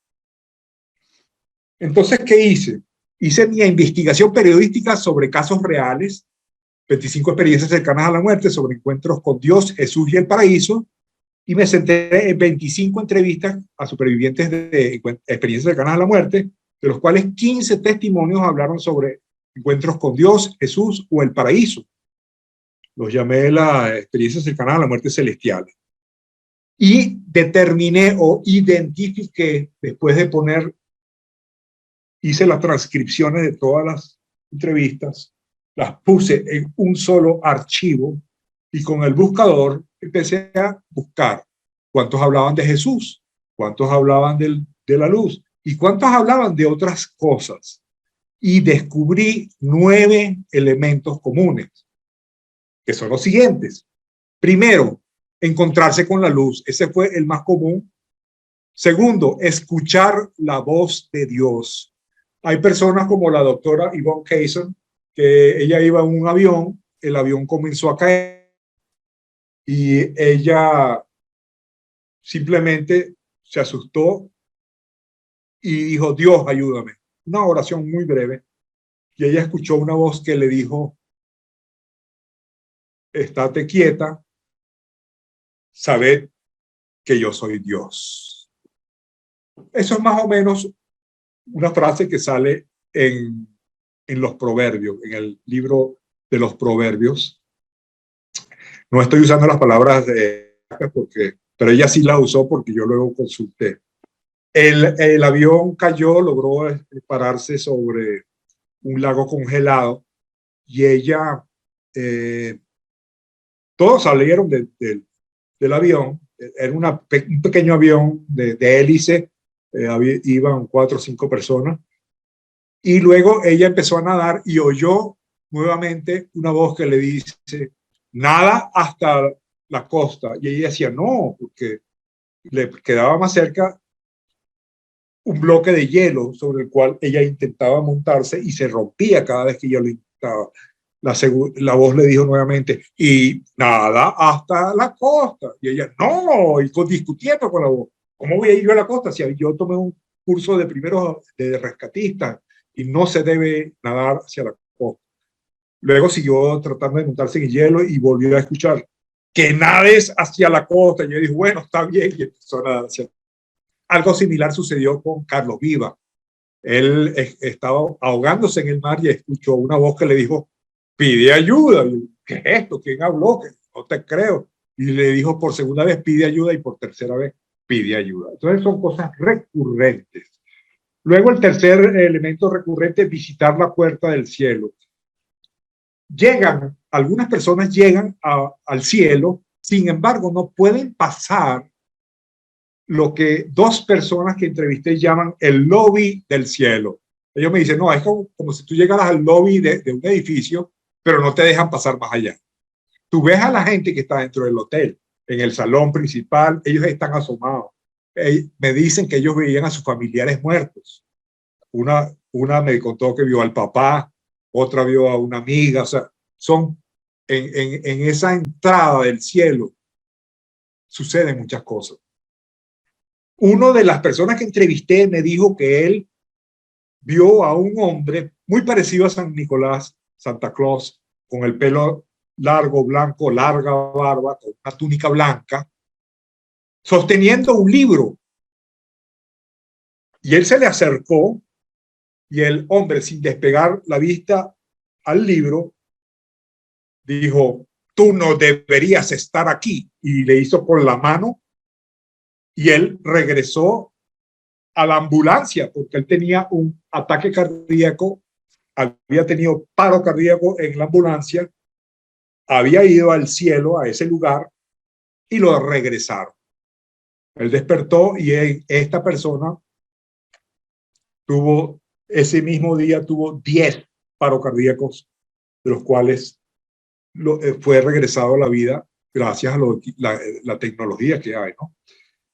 Entonces, ¿qué hice? Hice mi investigación periodística sobre casos reales, 25 experiencias cercanas a la muerte, sobre encuentros con Dios, Jesús y el paraíso, y me centré en 25 entrevistas a supervivientes de experiencias cercanas a la muerte, de los cuales 15 testimonios hablaron sobre encuentros con Dios, Jesús o el paraíso. Los llamé las experiencias cercanas a la muerte celestial. Y determiné o identifiqué, después de hice las transcripciones de todas las entrevistas, las puse en un solo archivo y con el buscador empecé a buscar cuántos hablaban de Jesús, cuántos hablaban de la luz y cuántos hablaban de otras cosas. Y descubrí 9 elementos comunes, que son los siguientes. Primero, encontrarse con la luz. Ese fue el más común. Segundo, escuchar la voz de Dios. Hay personas como la doctora Yvonne Kaysen, que ella iba en un avión, el avión comenzó a caer y ella simplemente se asustó y dijo: Dios, ayúdame. Una oración muy breve. Y ella escuchó una voz que le dijo: estate quieta, sabed que yo soy Dios. Eso es más o menos una frase que sale en los proverbios, en el libro de los proverbios. No estoy usando las palabras pero ella sí las usó porque yo luego consulté. El avión cayó, logró pararse sobre un lago congelado y ella, todos salieron del avión. Era un pequeño avión de hélice, iban 4 o 5 personas. Y luego ella empezó a nadar y oyó nuevamente una voz que le dice, nada hasta la costa. Y ella decía, no, porque le quedaba más cerca un bloque de hielo sobre el cual ella intentaba montarse y se rompía cada vez que ella lo intentaba. La voz le dijo nuevamente, y nada hasta la costa. Y ella, no, y discutiendo con la voz, ¿cómo voy a ir yo a la costa? Si yo tomé un curso de primero de rescatista y no se debe nadar hacia la costa. Luego siguió tratando de montarse en el hielo y volvió a escuchar, que nades hacia la costa. Y yo dije, bueno, está bien, y empezó a nadar hacia la costa. Algo similar sucedió con Carlos Viva. Él estaba ahogándose en el mar y escuchó una voz que le dijo, pide ayuda. Y, ¿qué es esto? ¿Quién habló? No te creo. Y le dijo por segunda vez, pide ayuda, y por tercera vez, pide ayuda. Entonces son cosas recurrentes. Luego el tercer elemento recurrente es visitar la puerta del cielo. Algunas personas llegan al cielo, sin embargo no pueden pasar lo que 2 personas que entrevisté llaman el lobby del cielo. Ellos me dicen, no, es como si tú llegaras al lobby de un edificio, pero no te dejan pasar más allá. Tú ves a la gente que está dentro del hotel, en el salón principal, ellos están asomados. Me dicen que ellos veían a sus familiares muertos. Una me contó que vio al papá, otra vio a una amiga, o sea, son en esa entrada del cielo suceden muchas cosas. Una de las personas que entrevisté me dijo que él vio a un hombre muy parecido a San Nicolás, Santa Claus, con el pelo largo, blanco, larga barba, con una túnica blanca, sosteniendo un libro. Y él se le acercó y el hombre, sin despegar la vista al libro, dijo, tú no deberías estar aquí. Y le hizo con la mano y él regresó a la ambulancia porque él tenía un ataque cardíaco, había tenido paro cardíaco en la ambulancia, había ido al cielo, a ese lugar, y lo regresaron. Él despertó y esta persona ese mismo día tuvo 10 paros cardíacos, de los cuales fue regresado a la vida gracias a la tecnología que hay, ¿no?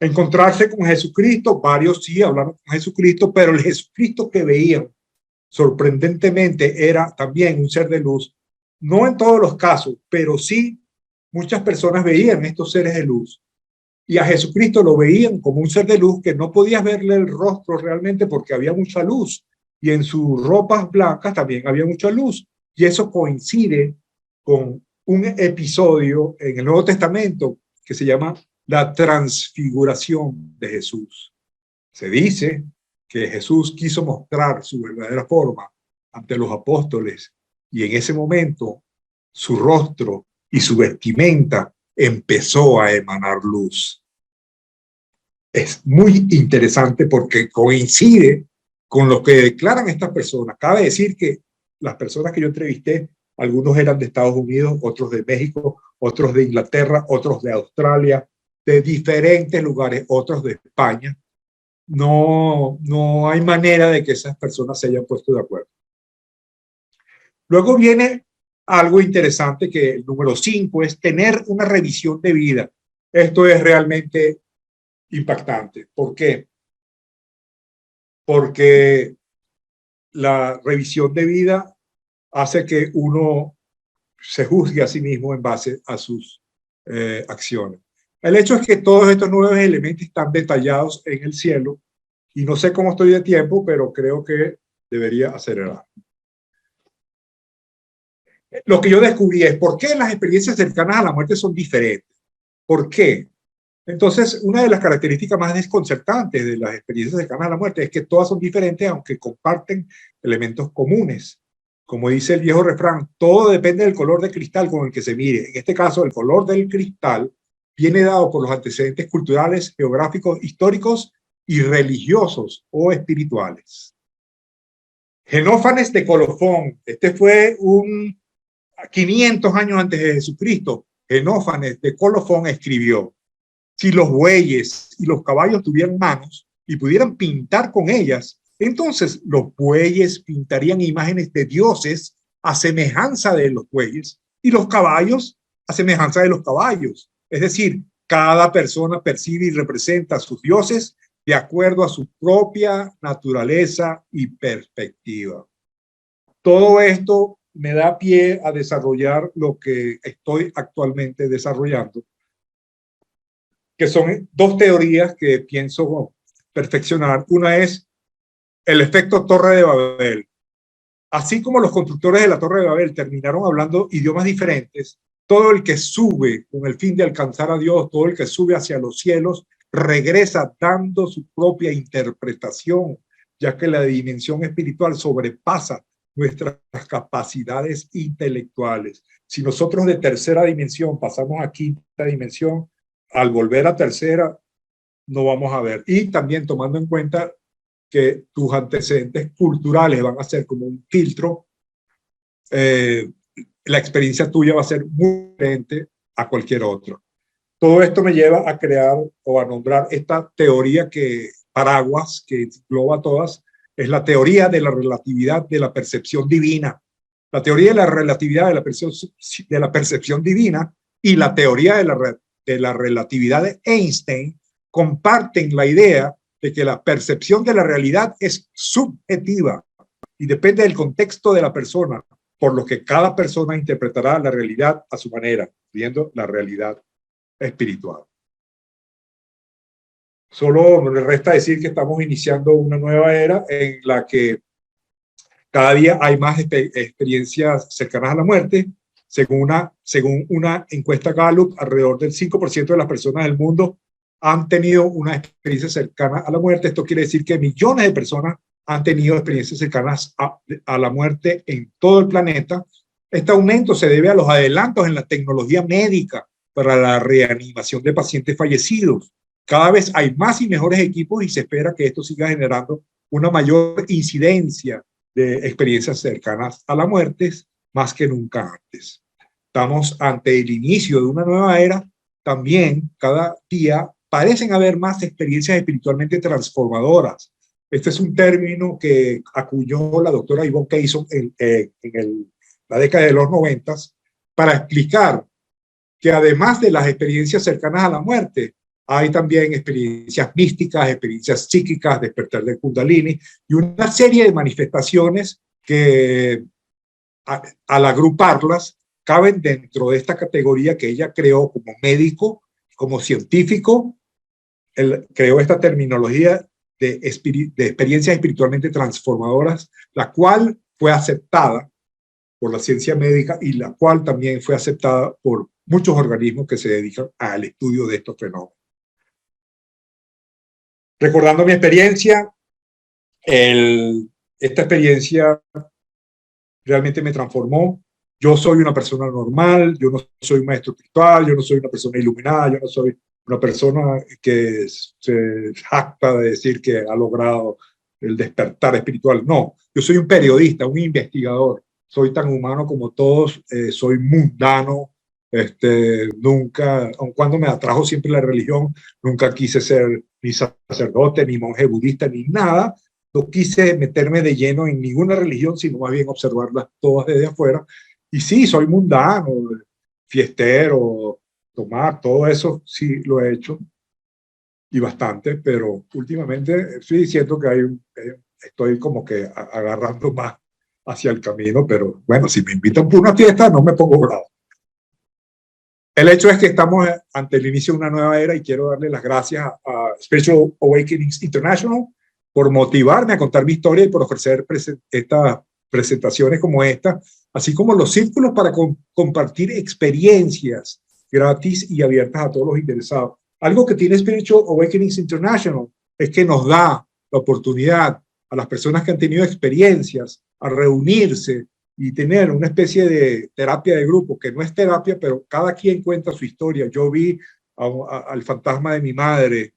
Encontrarse con Jesucristo, varios sí hablaron con Jesucristo, pero el Jesucristo que veían sorprendentemente era también un ser de luz. No en todos los casos, pero sí muchas personas veían estos seres de luz y a Jesucristo lo veían como un ser de luz que no podías verle el rostro realmente porque había mucha luz y en sus ropas blancas también había mucha luz, y eso coincide con un episodio en el Nuevo Testamento que se llama la transfiguración de Jesús. Se dice que Jesús quiso mostrar su verdadera forma ante los apóstoles y en ese momento su rostro y su vestimenta empezó a emanar luz. Es muy interesante porque coincide con lo que declaran estas personas. Cabe decir que las personas que yo entrevisté, algunos eran de Estados Unidos, otros de México, otros de Inglaterra, otros de Australia, de diferentes lugares, otros de España. No hay manera de que esas personas se hayan puesto de acuerdo. Luego viene algo interesante, que el número 5 es tener una revisión de vida. Esto es realmente impactante. ¿Por qué? Porque la revisión de vida hace que uno se juzgue a sí mismo en base a sus acciones. El hecho es que todos estos 9 elementos están detallados en el cielo y no sé cómo estoy de tiempo, pero creo que debería acelerar. Lo que yo descubrí es por qué las experiencias cercanas a la muerte son diferentes. ¿Por qué? Entonces, una de las características más desconcertantes de las experiencias cercanas a la muerte es que todas son diferentes, aunque comparten elementos comunes. Como dice el viejo refrán, todo depende del color de cristal con el que se mire. En este caso, el color del cristal viene dado por los antecedentes culturales, geográficos, históricos y religiosos o espirituales. Genófanes de Colofón, este fue 500 años antes de Jesucristo. Genófanes de Colofón escribió: si los bueyes y los caballos tuvieran manos y pudieran pintar con ellas, entonces los bueyes pintarían imágenes de dioses a semejanza de los bueyes y los caballos a semejanza de los caballos. Es decir, cada persona percibe y representa a sus dioses de acuerdo a su propia naturaleza y perspectiva. Todo esto me da pie a desarrollar lo que estoy actualmente desarrollando, que son dos teorías que pienso perfeccionar. Una es el efecto Torre de Babel. Así como los constructores de la Torre de Babel terminaron hablando idiomas diferentes, todo el que sube con el fin de alcanzar a Dios, todo el que sube hacia los cielos, regresa dando su propia interpretación, ya que la dimensión espiritual sobrepasa nuestras capacidades intelectuales. Si nosotros de tercera dimensión pasamos a quinta dimensión, al volver a tercera, no vamos a ver. Y también tomando en cuenta que tus antecedentes culturales van a ser como un filtro, la experiencia tuya va a ser muy diferente a cualquier otro. Todo esto me lleva a crear o a nombrar esta teoría que paraguas, que engloba todas, es la teoría de la relatividad de la percepción divina. La teoría de la relatividad de la percepción divina y la teoría de la relatividad de Einstein comparten la idea de que la percepción de la realidad es subjetiva y depende del contexto de la persona, por lo que cada persona interpretará la realidad a su manera, viendo la realidad espiritual. Solo me resta decir que estamos iniciando una nueva era en la que cada día hay más experiencias cercanas a la muerte. Según una encuesta Gallup, alrededor del 5% de las personas del mundo han tenido una experiencia cercana a la muerte. Esto quiere decir que millones de personas han tenido experiencias cercanas a la muerte en todo el planeta. Este aumento se debe a los adelantos en la tecnología médica para la reanimación de pacientes fallecidos. Cada vez hay más y mejores equipos y se espera que esto siga generando una mayor incidencia de experiencias cercanas a la muerte, más que nunca antes. Estamos ante el inicio de una nueva era. También cada día parecen haber más experiencias espiritualmente transformadoras. Este es un término que acuñó la doctora Yvonne Keyson en la década de los 90 para explicar que además de las experiencias cercanas a la muerte, hay también experiencias místicas, experiencias psíquicas, despertar del Kundalini y una serie de manifestaciones que al agruparlas caben dentro de esta categoría que ella creó como médico, como científico. Él creó esta terminología de experiencias espiritualmente transformadoras, la cual fue aceptada por la ciencia médica y la cual también fue aceptada por muchos organismos que se dedican al estudio de estos fenómenos. Recordando mi experiencia, esta experiencia realmente me transformó. Yo soy una persona normal, yo no soy un maestro espiritual, yo no soy una persona iluminada, yo no soy una persona que se jacta de decir que ha logrado el despertar espiritual. No, yo soy un periodista, un investigador. Soy tan humano como todos, soy mundano. Nunca, aun cuando me atrajo siempre la religión, nunca quise ser ni sacerdote, ni monje budista, ni nada. No quise meterme de lleno en ninguna religión, sino más bien observarlas todas desde afuera. Y sí, soy mundano, fiestero, tomar, todo eso sí lo he hecho y bastante, pero últimamente estoy diciendo que estoy como que agarrando más hacia el camino, pero bueno, si me invitan por una fiesta no me pongo bravo. El hecho es que estamos ante el inicio de una nueva era y quiero darle las gracias a Spiritual Awakenings International por motivarme a contar mi historia y por ofrecer estas presentaciones como esta, así como los círculos para compartir experiencias gratis y abiertas a todos los interesados. Algo que tiene Spiritual Awakenings International es que nos da la oportunidad a las personas que han tenido experiencias a reunirse y tener una especie de terapia de grupo, que no es terapia, pero cada quien cuenta su historia. Yo vi al fantasma de mi madre,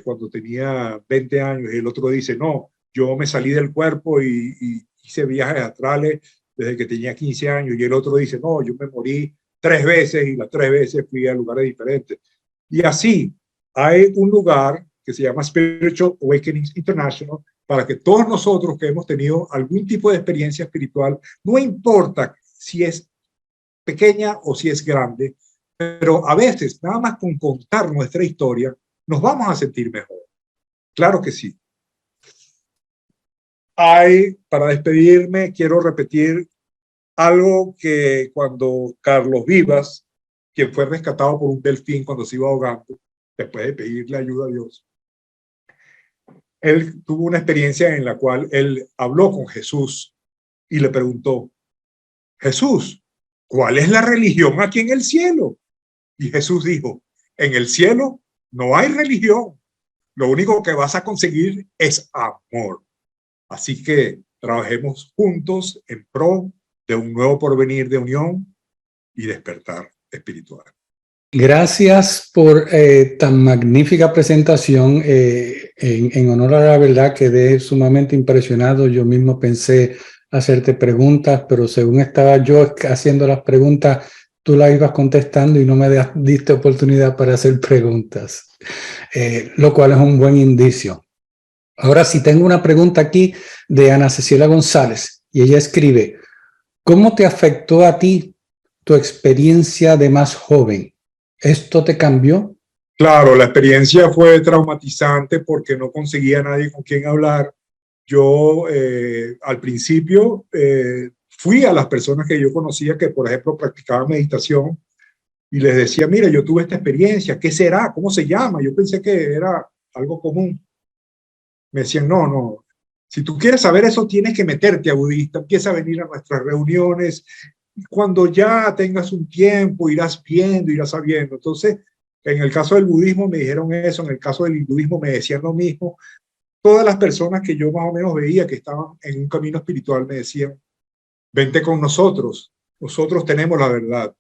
cuando tenía 20 años, y el otro dice, no, yo me salí del cuerpo y hice viajes astrales desde que tenía 15 años, y el otro dice, no, yo me morí 3 veces y las 3 veces fui a lugares diferentes. Y así hay un lugar que se llama Spiritual Awakenings International para que todos nosotros que hemos tenido algún tipo de experiencia espiritual, no importa si es pequeña o si es grande, pero a veces nada más con contar nuestra historia nos vamos a sentir mejor. Claro que sí. Para despedirme, quiero repetir algo que cuando Carlos Vivas, quien fue rescatado por un delfín cuando se iba ahogando, después de pedirle ayuda a Dios, él tuvo una experiencia en la cual él habló con Jesús y le preguntó, Jesús, ¿cuál es la religión aquí en el cielo? Y Jesús dijo, en el cielo no hay religión, lo único que vas a conseguir es amor. Así que trabajemos juntos en pro de un nuevo porvenir de unión y despertar espiritual. Gracias por tan magnífica presentación. En honor a la verdad, quedé sumamente impresionado. Yo mismo pensé hacerte preguntas, pero según estaba yo haciendo las preguntas, tú las ibas contestando y no me diste oportunidad para hacer preguntas, lo cual es un buen indicio. Ahora sí, tengo una pregunta aquí de Ana Cecilia González y ella escribe, ¿cómo te afectó a ti tu experiencia de más joven? ¿Esto te cambió? Claro, la experiencia fue traumatizante porque no conseguía a nadie con quien hablar. Yo al principio fui a las personas que yo conocía que, por ejemplo, practicaban meditación y les decía, mira, yo tuve esta experiencia, ¿qué será? ¿Cómo se llama? Yo pensé que era algo común. Me decían, no, no, si tú quieres saber eso, tienes que meterte a budista, empieza a venir a nuestras reuniones, cuando ya tengas un tiempo, irás viendo, irás sabiendo. Entonces, en el caso del budismo me dijeron eso, en el caso del hinduismo me decían lo mismo. Todas las personas que yo más o menos veía que estaban en un camino espiritual me decían, vente con nosotros, nosotros tenemos la verdad.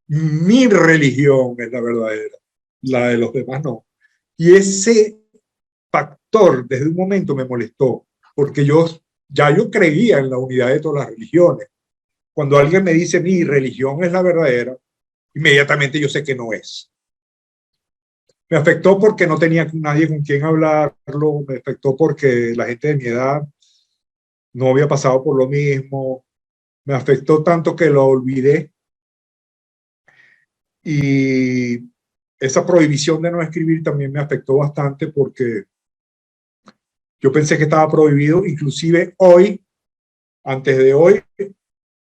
Mi religión es la verdadera, la de los demás no. Y ese factor desde un momento me molestó, porque yo creía en la unidad de todas las religiones. Cuando alguien me dice mi religión es la verdadera, inmediatamente yo sé que no es. Me afectó porque no tenía nadie con quien hablarlo, me afectó porque la gente de mi edad no había pasado por lo mismo, me afectó tanto que lo olvidé. Y esa prohibición de no escribir también me afectó bastante porque yo pensé que estaba prohibido. Inclusive hoy, antes de hoy,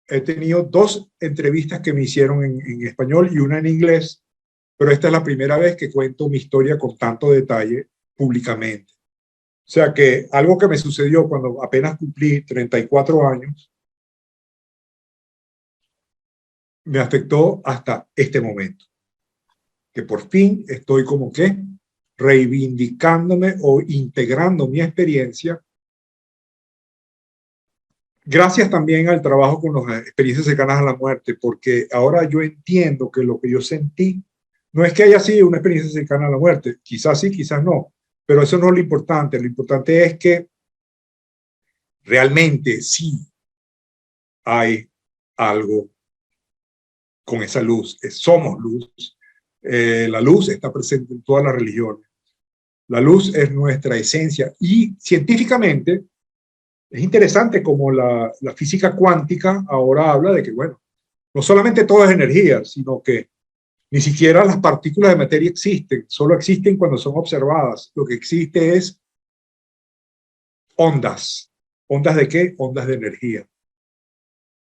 he tenido 2 entrevistas que me hicieron en español y una en inglés, pero esta es la primera vez que cuento mi historia con tanto detalle públicamente. O sea que algo que me sucedió cuando apenas cumplí 34 años, me afectó hasta este momento, que por fin estoy como que reivindicándome o integrando mi experiencia, gracias también al trabajo con las experiencias cercanas a la muerte, porque ahora yo entiendo que lo que yo sentí no es que haya sido una experiencia cercana a la muerte, quizás sí, quizás no, pero eso no es lo importante es que realmente sí hay algo con esa luz, somos luz. La luz está presente en todas las religiones. La luz es nuestra esencia y científicamente es interesante como la física cuántica ahora habla de que, bueno, no solamente todo es energía, sino que ni siquiera las partículas de materia existen, solo existen cuando son observadas. Lo que existe es ondas. ¿Ondas de qué? Ondas de energía.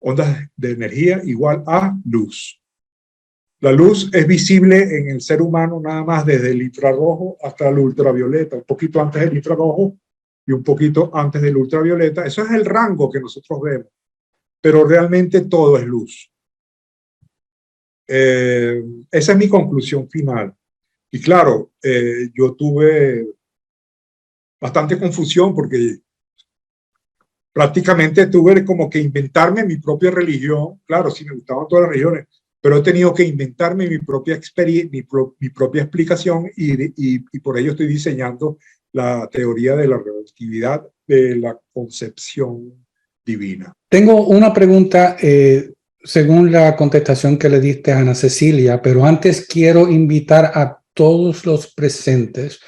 Ondas de energía igual a luz. La luz es visible en el ser humano nada más desde el infrarrojo hasta el ultravioleta, un poquito antes del infrarrojo y un poquito antes del ultravioleta. Eso es el rango que nosotros vemos, pero realmente todo es luz. Esa es mi conclusión final. Y claro, yo tuve bastante confusión porque prácticamente tuve como que inventarme mi propia religión. Claro, sí me gustaban todas las religiones, pero he tenido que inventarme mi propia experiencia, mi propia explicación y por ello estoy diseñando la teoría de la relatividad de la concepción divina. Tengo una pregunta según la contestación que le diste a Ana Cecilia, pero antes quiero invitar a todos los presentes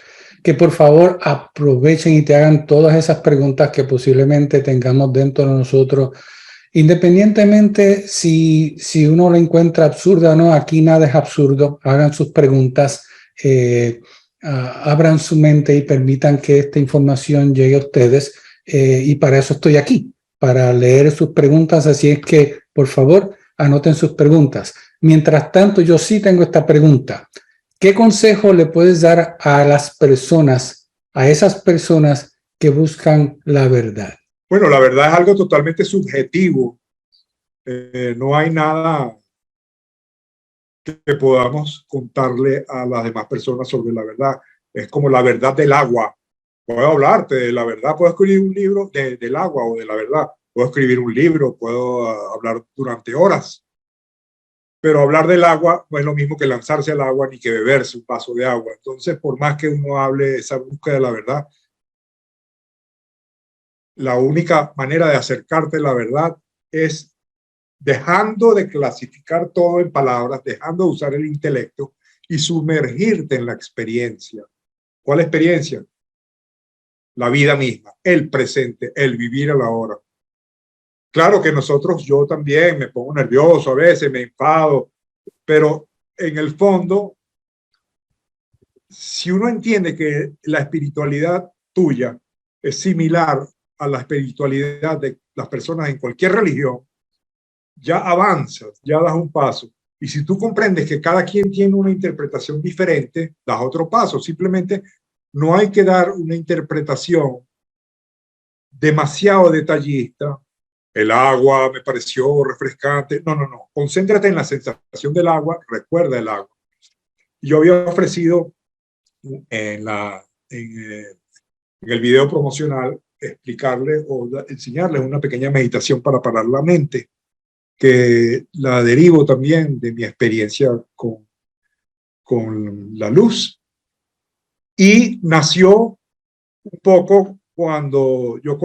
que por favor aprovechen y te hagan todas esas preguntas que posiblemente tengamos dentro de nosotros, independientemente si uno la encuentra absurda o no. Aquí nada es absurdo. Hagan sus preguntas, abran su mente y permitan que esta información llegue a ustedes, y para eso estoy aquí, para leer sus preguntas. Así es que, por favor, anoten sus preguntas. Mientras tanto, yo sí tengo esta pregunta. ¿Qué consejo le puedes dar a las personas, a esas personas que buscan la verdad? Bueno, la verdad es algo totalmente subjetivo. No hay nada que podamos contarle a las demás personas sobre la verdad. Es como la verdad del agua. Puedo hablarte de la verdad, puedo escribir un libro del agua o de la verdad. Puedo escribir un libro, puedo hablar durante horas. Pero hablar del agua no es lo mismo que lanzarse al agua ni que beberse un vaso de agua. Entonces, por más que uno hable de esa búsqueda de la verdad, la única manera de acercarte a la verdad es dejando de clasificar todo en palabras, dejando de usar el intelecto y sumergirte en la experiencia. ¿Cuál experiencia? La vida misma, el presente, el vivir a la hora. Claro que nosotros, yo también me pongo nervioso a veces, me enfado, pero en el fondo, si uno entiende que la espiritualidad tuya es similar a la espiritualidad de las personas en cualquier religión, ya avanzas, ya das un paso. Y si tú comprendes que cada quien tiene una interpretación diferente, das otro paso. Simplemente no hay que dar una interpretación demasiado detallista. El agua me pareció refrescante. No, no, no. Concéntrate en la sensación del agua. Recuerda el agua. Yo había ofrecido en el video promocional explicarle o enseñarles una pequeña meditación para parar la mente, que la derivo también de mi experiencia con la luz. Y nació un poco cuando yo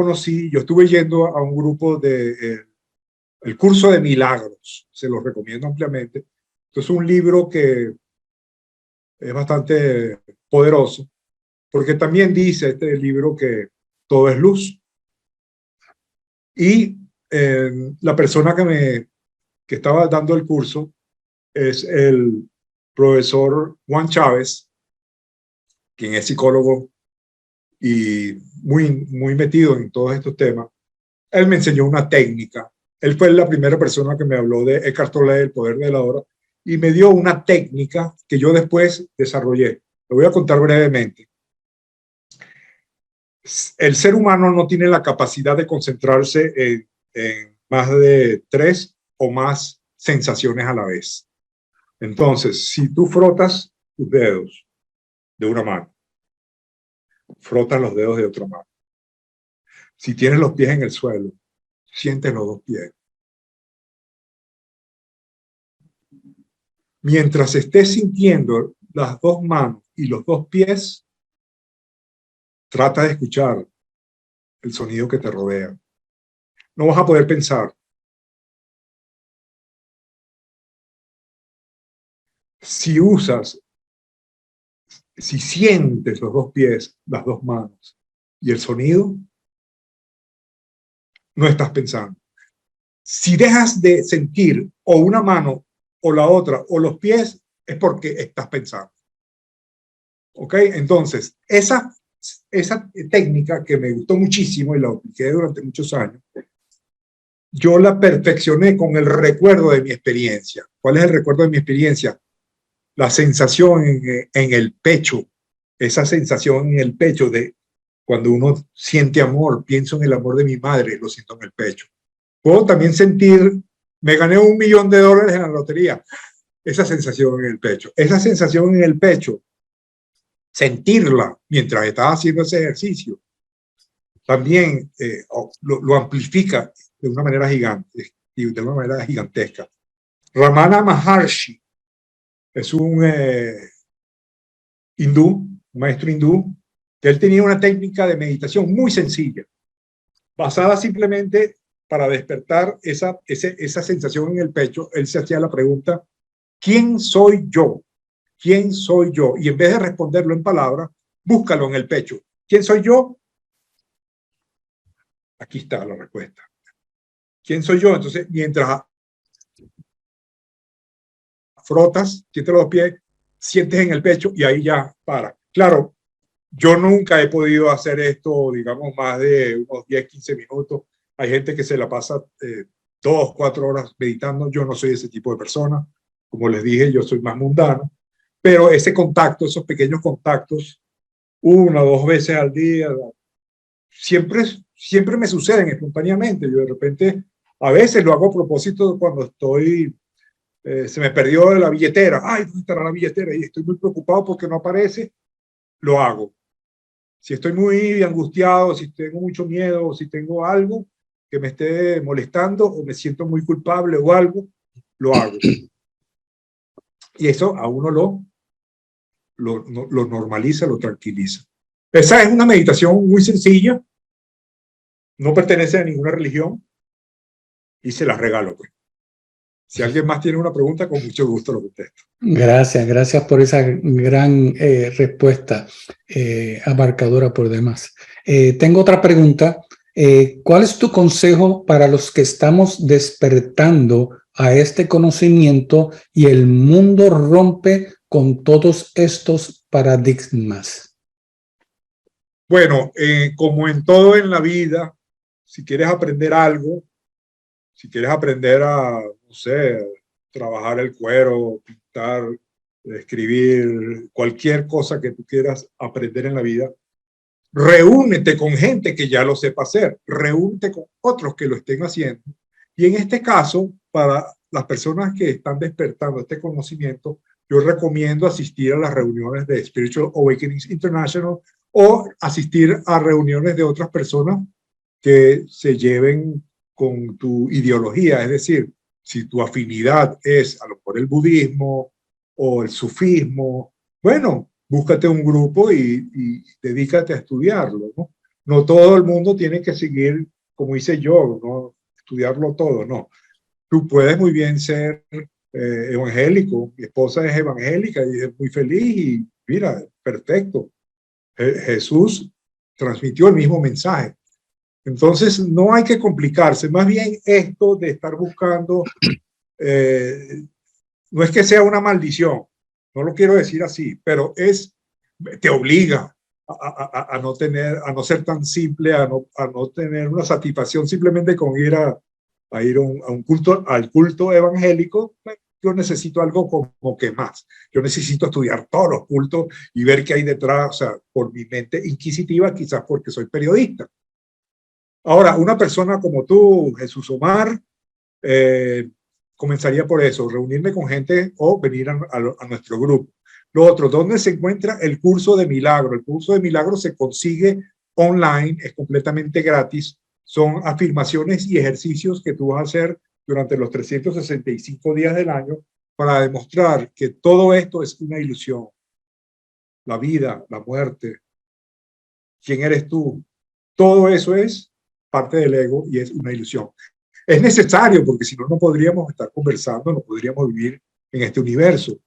estuve yendo a un grupo el curso de milagros, se los recomiendo ampliamente. Entonces, un libro que es bastante poderoso, porque también dice este libro que todo es luz. Y la persona que estaba dando el curso es el profesor Juan Chávez, quien es psicólogo y muy metido en todos estos temas. Él me enseñó una técnica. Él fue la primera persona que me habló de Eckhart Tolle, el poder de la hora, y me dio una técnica que yo después desarrollé. Lo voy a contar brevemente. El ser humano no tiene la capacidad de concentrarse en más de 3 o más sensaciones a la vez. Entonces, si tú frotas tus dedos de una mano, frotas los dedos de otra mano. Si tienes los pies en el suelo, sientes los 2 pies. Mientras estés sintiendo las 2 manos y los 2 pies, trata de escuchar el sonido que te rodea. No vas a poder pensar. Si sientes los 2 pies, las 2 manos y el sonido, no estás pensando. Si dejas de sentir o una mano o la otra o los pies, es porque estás pensando. ¿Ok? Entonces, esa técnica que me gustó muchísimo y la apliqué durante muchos años, yo la perfeccioné con el recuerdo de mi experiencia. ¿Cuál es el recuerdo de mi experiencia? La sensación en el pecho, esa sensación en el pecho de cuando uno siente amor. Pienso en el amor de mi madre, lo siento en el pecho. Puedo también sentir, me gané $1 millón en la lotería, esa sensación en el pecho. Esa sensación en el pecho, sentirla mientras estaba haciendo ese ejercicio, también lo amplifica de una manera gigantesca. Ramana Maharshi es un un maestro hindú, que él tenía una técnica de meditación muy sencilla, basada simplemente para despertar esa sensación en el pecho. Él se hacía la pregunta, ¿quién soy yo? ¿Quién soy yo? Y en vez de responderlo en palabras, búscalo en el pecho. ¿Quién soy yo? Aquí está la respuesta. ¿Quién soy yo? Entonces, mientras frotas, sientes los pies, sientes en el pecho y ahí ya para. Claro, yo nunca he podido hacer esto, digamos, más de unos 10, 15 minutos. Hay gente que se la pasa 2, 4 horas meditando. Yo no soy ese tipo de persona. Como les dije, yo soy más mundano. Pero ese contacto, esos pequeños contactos, 1 o 2 veces al día, siempre me suceden espontáneamente. Yo de repente, a veces lo hago a propósito cuando estoy, se me perdió la billetera. Ay, ¿dónde estará la billetera? Y estoy muy preocupado porque no aparece. Lo hago. Si estoy muy angustiado, si tengo mucho miedo, si tengo algo que me esté molestando o me siento muy culpable o algo, lo hago. Y eso a uno lo normaliza, lo tranquiliza. Esa es una meditación muy sencilla, no pertenece a ninguna religión y se la regalo, pues. Si alguien más tiene una pregunta, con mucho gusto lo contesto. Gracias por esa gran respuesta abarcadora por demás. Tengo otra pregunta. ¿Cuál es tu consejo para los que estamos despertando a este conocimiento y el mundo rompe con todos estos paradigmas? Bueno, como en todo en la vida, si quieres aprender algo, si quieres aprender a, no sé, trabajar el cuero, pintar, escribir, cualquier cosa que tú quieras aprender en la vida, reúnete con gente que ya lo sepa hacer, reúnete con otros que lo estén haciendo. Y en este caso, para las personas que están despertando este conocimiento, yo recomiendo asistir a las reuniones de Spiritual Awakenings International o asistir a reuniones de otras personas que se lleven con tu ideología. Es decir, si tu afinidad es a lo mejor el budismo o el sufismo, bueno, búscate un grupo y dedícate a estudiarlo, ¿no? No todo el mundo tiene que seguir, como hice yo, ¿no? Estudiarlo todo, no. Tú puedes muy bien ser evangélico. Mi esposa es evangélica y es muy feliz y mira, perfecto. Jesús transmitió el mismo mensaje. Entonces, no hay que complicarse. Más bien esto de estar buscando, no es que sea una maldición, no lo quiero decir así, pero te obliga a no ser tan simple, a no tener una satisfacción simplemente con ir a ir a un culto, al culto evangélico. Yo necesito algo como que más. Yo necesito estudiar todos los cultos y ver qué hay detrás, o sea, por mi mente inquisitiva, quizás porque soy periodista. Ahora, una persona como tú, Jesús Omar, comenzaría por eso, reunirme con gente o venir a nuestro grupo. Lo otro, ¿dónde se encuentra el curso de milagro? El curso de milagro se consigue online, es completamente gratis. Son afirmaciones y ejercicios que tú vas a hacer durante los 365 días del año para demostrar que todo esto es una ilusión. La vida, la muerte, quién eres tú, todo eso es parte del ego y es una ilusión. Es necesario porque si no, no podríamos estar conversando, no podríamos vivir en este universo.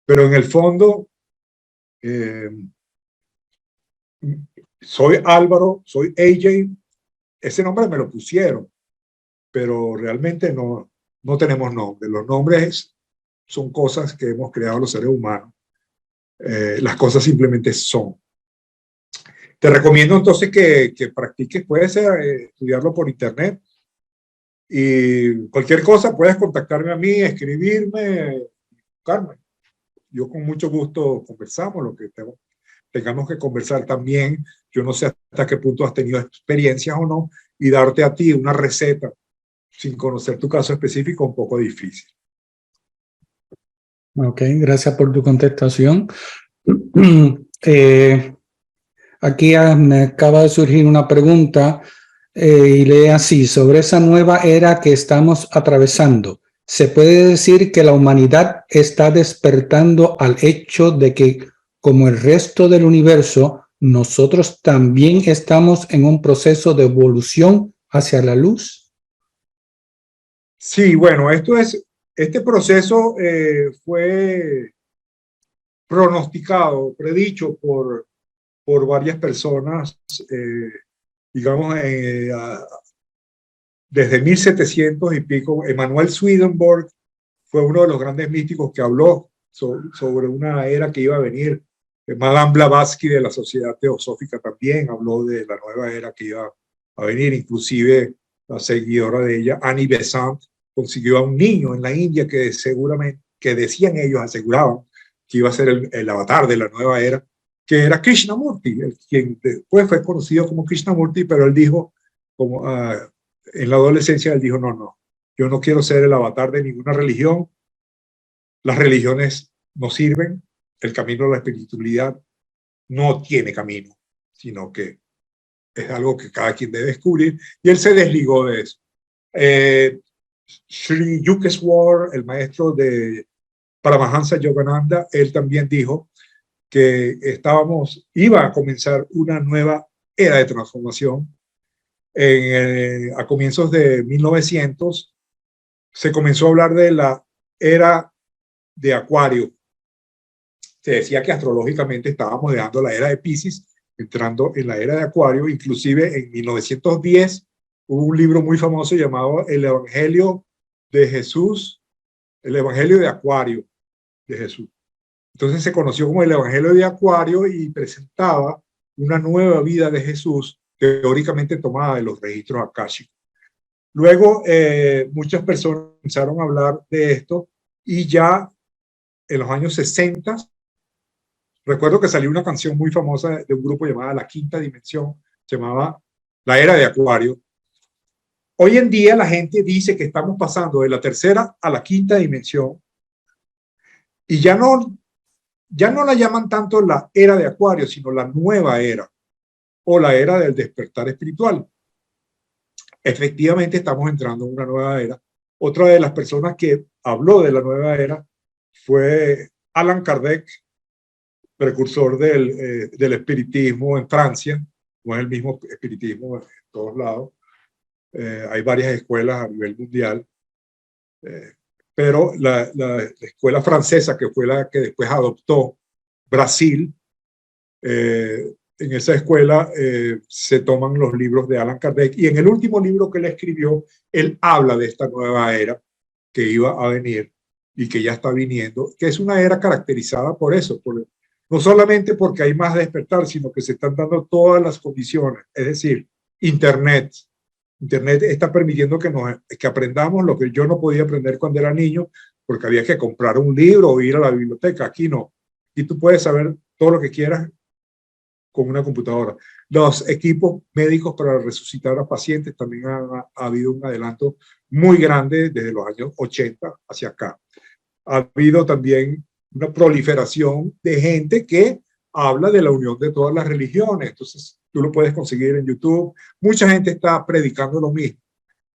Pero en el fondo, soy Álvaro, soy AJ, ese nombre me lo pusieron, pero realmente no tenemos nombre. Los nombres son cosas que hemos creado los seres humanos. Las cosas simplemente son. Te recomiendo entonces que practiques, puedes estudiarlo por internet y cualquier cosa puedes contactarme a mí, escribirme, buscarme. Yo con mucho gusto conversamos lo que tengamos que conversar también. Yo no sé hasta qué punto has tenido experiencias o no y darte a ti una receta sin conocer tu caso específico un poco difícil. Ok, gracias por tu contestación. Aquí me acaba de surgir una pregunta y lee así, sobre esa nueva era que estamos atravesando, se puede decir que la humanidad está despertando al hecho de que, como el resto del universo, nosotros también estamos en un proceso de evolución hacia la luz. Sí, bueno, este proceso fue pronosticado, predicho por varias personas, digamos, desde 1700 y pico. Emanuel Swedenborg fue uno de los grandes místicos que habló sobre una era que iba a venir. Madame Blavatsky de la Sociedad Teosófica también habló de la nueva era que iba a venir. Inclusive la seguidora de ella, Annie Besant, consiguió a un niño en la India que seguramente, que decían ellos, aseguraban que iba a ser el avatar de la nueva era, que era Krishnamurti, quien después fue conocido como Krishnamurti, pero él dijo, como en la adolescencia, él dijo, no, yo no quiero ser el avatar de ninguna religión, las religiones no sirven, el camino de la espiritualidad no tiene camino, sino que es algo que cada quien debe descubrir, y él se desligó de eso. Sri Yukteswar, el maestro de Paramahansa Yogananda, él también dijo que iba a comenzar una nueva era de transformación. A comienzos de 1900 se comenzó a hablar de la era de Acuario. Se decía que astrológicamente estábamos dejando la era de Piscis, entrando en la era de Acuario. Inclusive en 1910 hubo un libro muy famoso llamado El Evangelio de Jesús, el Evangelio de Acuario de Jesús. Entonces se conoció como el Evangelio de Acuario y presentaba una nueva vida de Jesús, teóricamente tomada de los registros akáshicos. Luego muchas personas comenzaron a hablar de esto y ya en los años 60, recuerdo que salió una canción muy famosa de un grupo llamada La Quinta Dimensión, se llamaba La Era de Acuario. Hoy en día la gente dice que estamos pasando de la tercera a la quinta dimensión y ya no la llaman tanto la era de Acuario, sino la nueva era o la era del despertar espiritual. Efectivamente estamos entrando en una nueva era. Otra de las personas que habló de la nueva era fue Allan Kardec, precursor del espiritismo en Francia. No es el mismo espiritismo en todos lados. Hay varias escuelas a nivel mundial. Pero la escuela francesa, que fue la que después adoptó Brasil, en esa escuela se toman los libros de Allan Kardec y en el último libro que él escribió, él habla de esta nueva era que iba a venir y que ya está viniendo, que es una era caracterizada por eso, no solamente porque hay más despertar, sino que se están dando todas las condiciones, es decir, Internet está permitiendo que aprendamos lo que yo no podía aprender cuando era niño, porque había que comprar un libro o ir a la biblioteca. Aquí no. Y tú puedes saber todo lo que quieras con una computadora. Los equipos médicos para resucitar a pacientes también ha habido un adelanto muy grande desde los años 80 hacia acá. Ha habido también una proliferación de gente que habla de la unión de todas las religiones. Entonces, tú lo puedes conseguir en YouTube. Mucha gente está predicando lo mismo.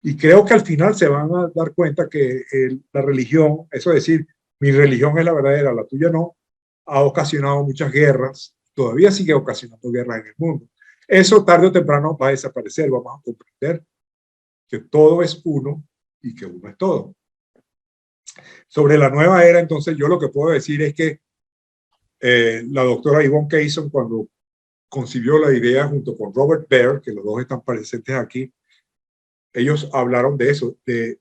Y creo que al final se van a dar cuenta que la religión, eso es decir, mi religión es la verdadera, la tuya no, ha ocasionado muchas guerras, todavía sigue ocasionando guerras en el mundo. Eso tarde o temprano va a desaparecer, vamos a comprender que todo es uno y que uno es todo. Sobre la nueva era, entonces yo lo que puedo decir es que la doctora Yvonne Keyson, cuando concibió la idea junto con Robert Baer, que los dos están presentes aquí, ellos hablaron de eso, de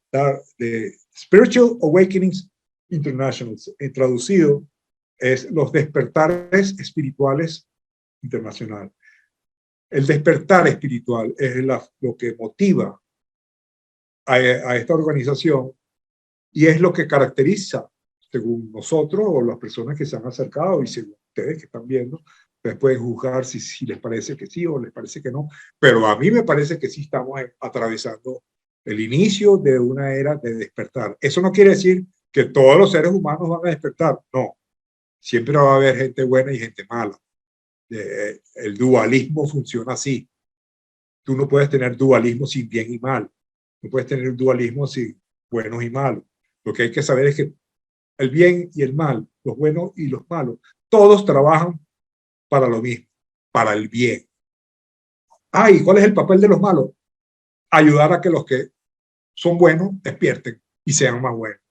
Spiritual Awakenings International, traducido es los despertares espirituales internacionales. El despertar espiritual es lo que motiva a esta organización y es lo que caracteriza, según nosotros o las personas que se han acercado y según ustedes que están viendo, ustedes pueden juzgar si les parece que sí o les parece que no, pero a mí me parece que sí estamos atravesando el inicio de una era de despertar. Eso no quiere decir que todos los seres humanos van a despertar, no. Siempre va a haber gente buena y gente mala. El dualismo funciona así. Tú no puedes tener dualismo sin bien y mal. No puedes tener dualismo sin buenos y malos. Lo que hay que saber es que el bien y el mal, los buenos y los malos, todos trabajan para lo mismo, para el bien. ¿Y cuál es el papel de los malos? Ayudar a que los que son buenos despierten y sean más buenos.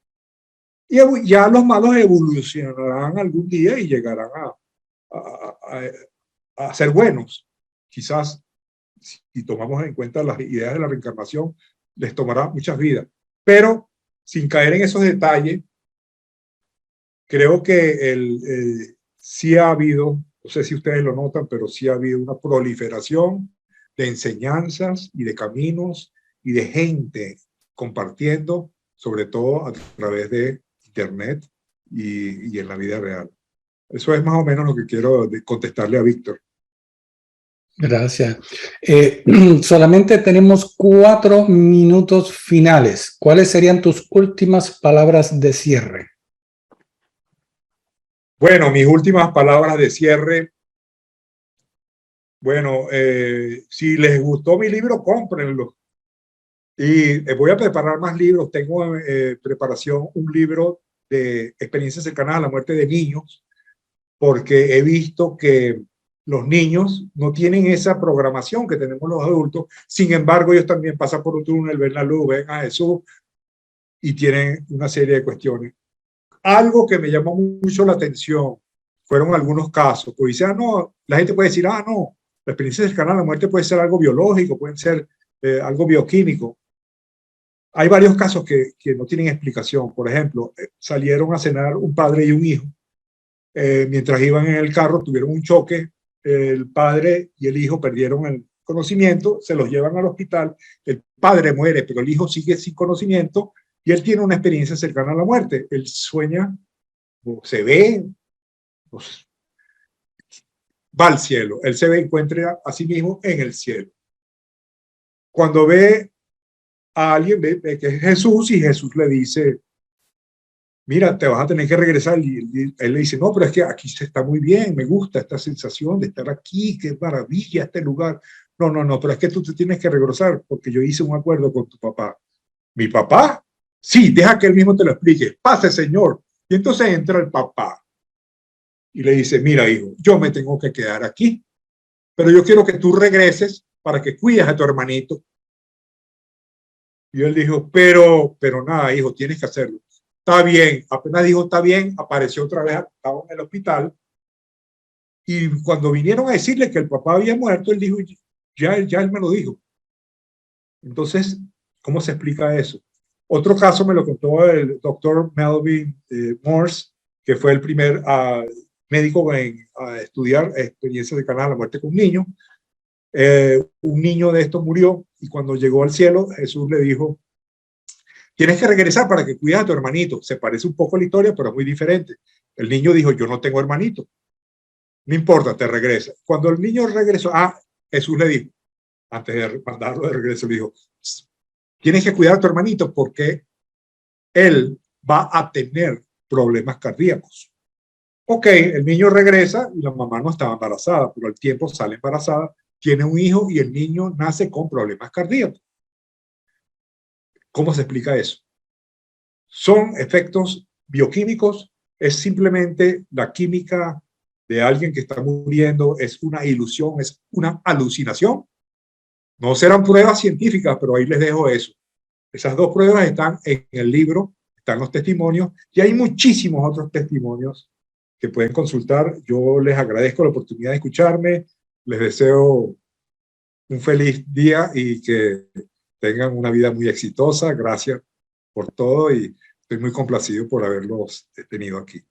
Y ya los malos evolucionarán algún día y llegarán a ser buenos. Quizás, si tomamos en cuenta las ideas de la reencarnación, les tomará muchas vidas. Pero, sin caer en esos detalles, creo que sí ha habido, no sé si ustedes lo notan, pero sí ha habido una proliferación de enseñanzas y de caminos y de gente compartiendo, sobre todo a través de Internet y en la vida real. Eso es más o menos lo que quiero contestarle a Víctor. Gracias. Solamente tenemos 4 minutos finales. ¿Cuáles serían tus últimas palabras de cierre? Bueno, mis últimas palabras de cierre. Bueno, si les gustó mi libro, cómprenlo. Y voy a preparar más libros. Tengo en preparación un libro de experiencias cercanas a la muerte de niños, porque he visto que los niños no tienen esa programación que tenemos los adultos. Sin embargo, ellos también pasan por un túnel, ven la luz, ven a Jesús y tienen una serie de cuestiones. Algo que me llamó mucho la atención fueron algunos casos. Pues dice, no, la gente puede decir, no, la experiencia cercana a la muerte puede ser algo biológico, puede ser algo bioquímico. Hay varios casos que no tienen explicación. Por ejemplo, salieron a cenar un padre y un hijo. Mientras iban en el carro, tuvieron un choque. El padre y el hijo perdieron el conocimiento, se los llevan al hospital. El padre muere, pero el hijo sigue sin conocimiento y él tiene una experiencia cercana a la muerte. Él sueña, o se ve, pues, va al cielo. Él se ve, encuentra a sí mismo en el cielo. Cuando ve a alguien, ve que es Jesús y Jesús le dice, mira, te vas a tener que regresar. Y él le dice, no, pero es que aquí se está muy bien, me gusta esta sensación de estar aquí, qué maravilla este lugar. No, pero es que tú te tienes que regresar porque yo hice un acuerdo con tu papá. ¿Mi papá? Sí, deja que él mismo te lo explique. Pase, señor. Y entonces entra el papá y le dice, mira, hijo, yo me tengo que quedar aquí, pero yo quiero que tú regreses para que cuides a tu hermanito. Y él dijo, pero nada, hijo, tienes que hacerlo. Está bien. Apenas dijo, está bien, apareció otra vez, estaba en el hospital. Y cuando vinieron a decirle que el papá había muerto, él dijo, ya él me lo dijo. Entonces, ¿cómo se explica eso? Otro caso me lo contó el doctor Melvin Morse, que fue el primer médico en estudiar experiencias de canal a la muerte con un niño. Un niño de estos murió y cuando llegó al cielo, Jesús le dijo, tienes que regresar para que cuides a tu hermanito. Se parece un poco a la historia, pero es muy diferente. El niño dijo, yo no tengo hermanito. No importa, te regresa. Cuando el niño regresó, Jesús le dijo, antes de mandarlo de regreso, le dijo, tienes que cuidar a tu hermanito porque él va a tener problemas cardíacos. Ok, el niño regresa y la mamá no estaba embarazada, pero al tiempo sale embarazada, tiene un hijo y el niño nace con problemas cardíacos. ¿Cómo se explica eso? ¿Son efectos bioquímicos? ¿Es simplemente la química de alguien que está muriendo? ¿Es una ilusión? ¿Es una alucinación? No serán pruebas científicas, pero ahí les dejo eso. Esas 2 pruebas están en el libro, están los testimonios y hay muchísimos otros testimonios que pueden consultar. Yo les agradezco la oportunidad de escucharme. Les deseo un feliz día y que tengan una vida muy exitosa. Gracias por todo y estoy muy complacido por haberlos tenido aquí.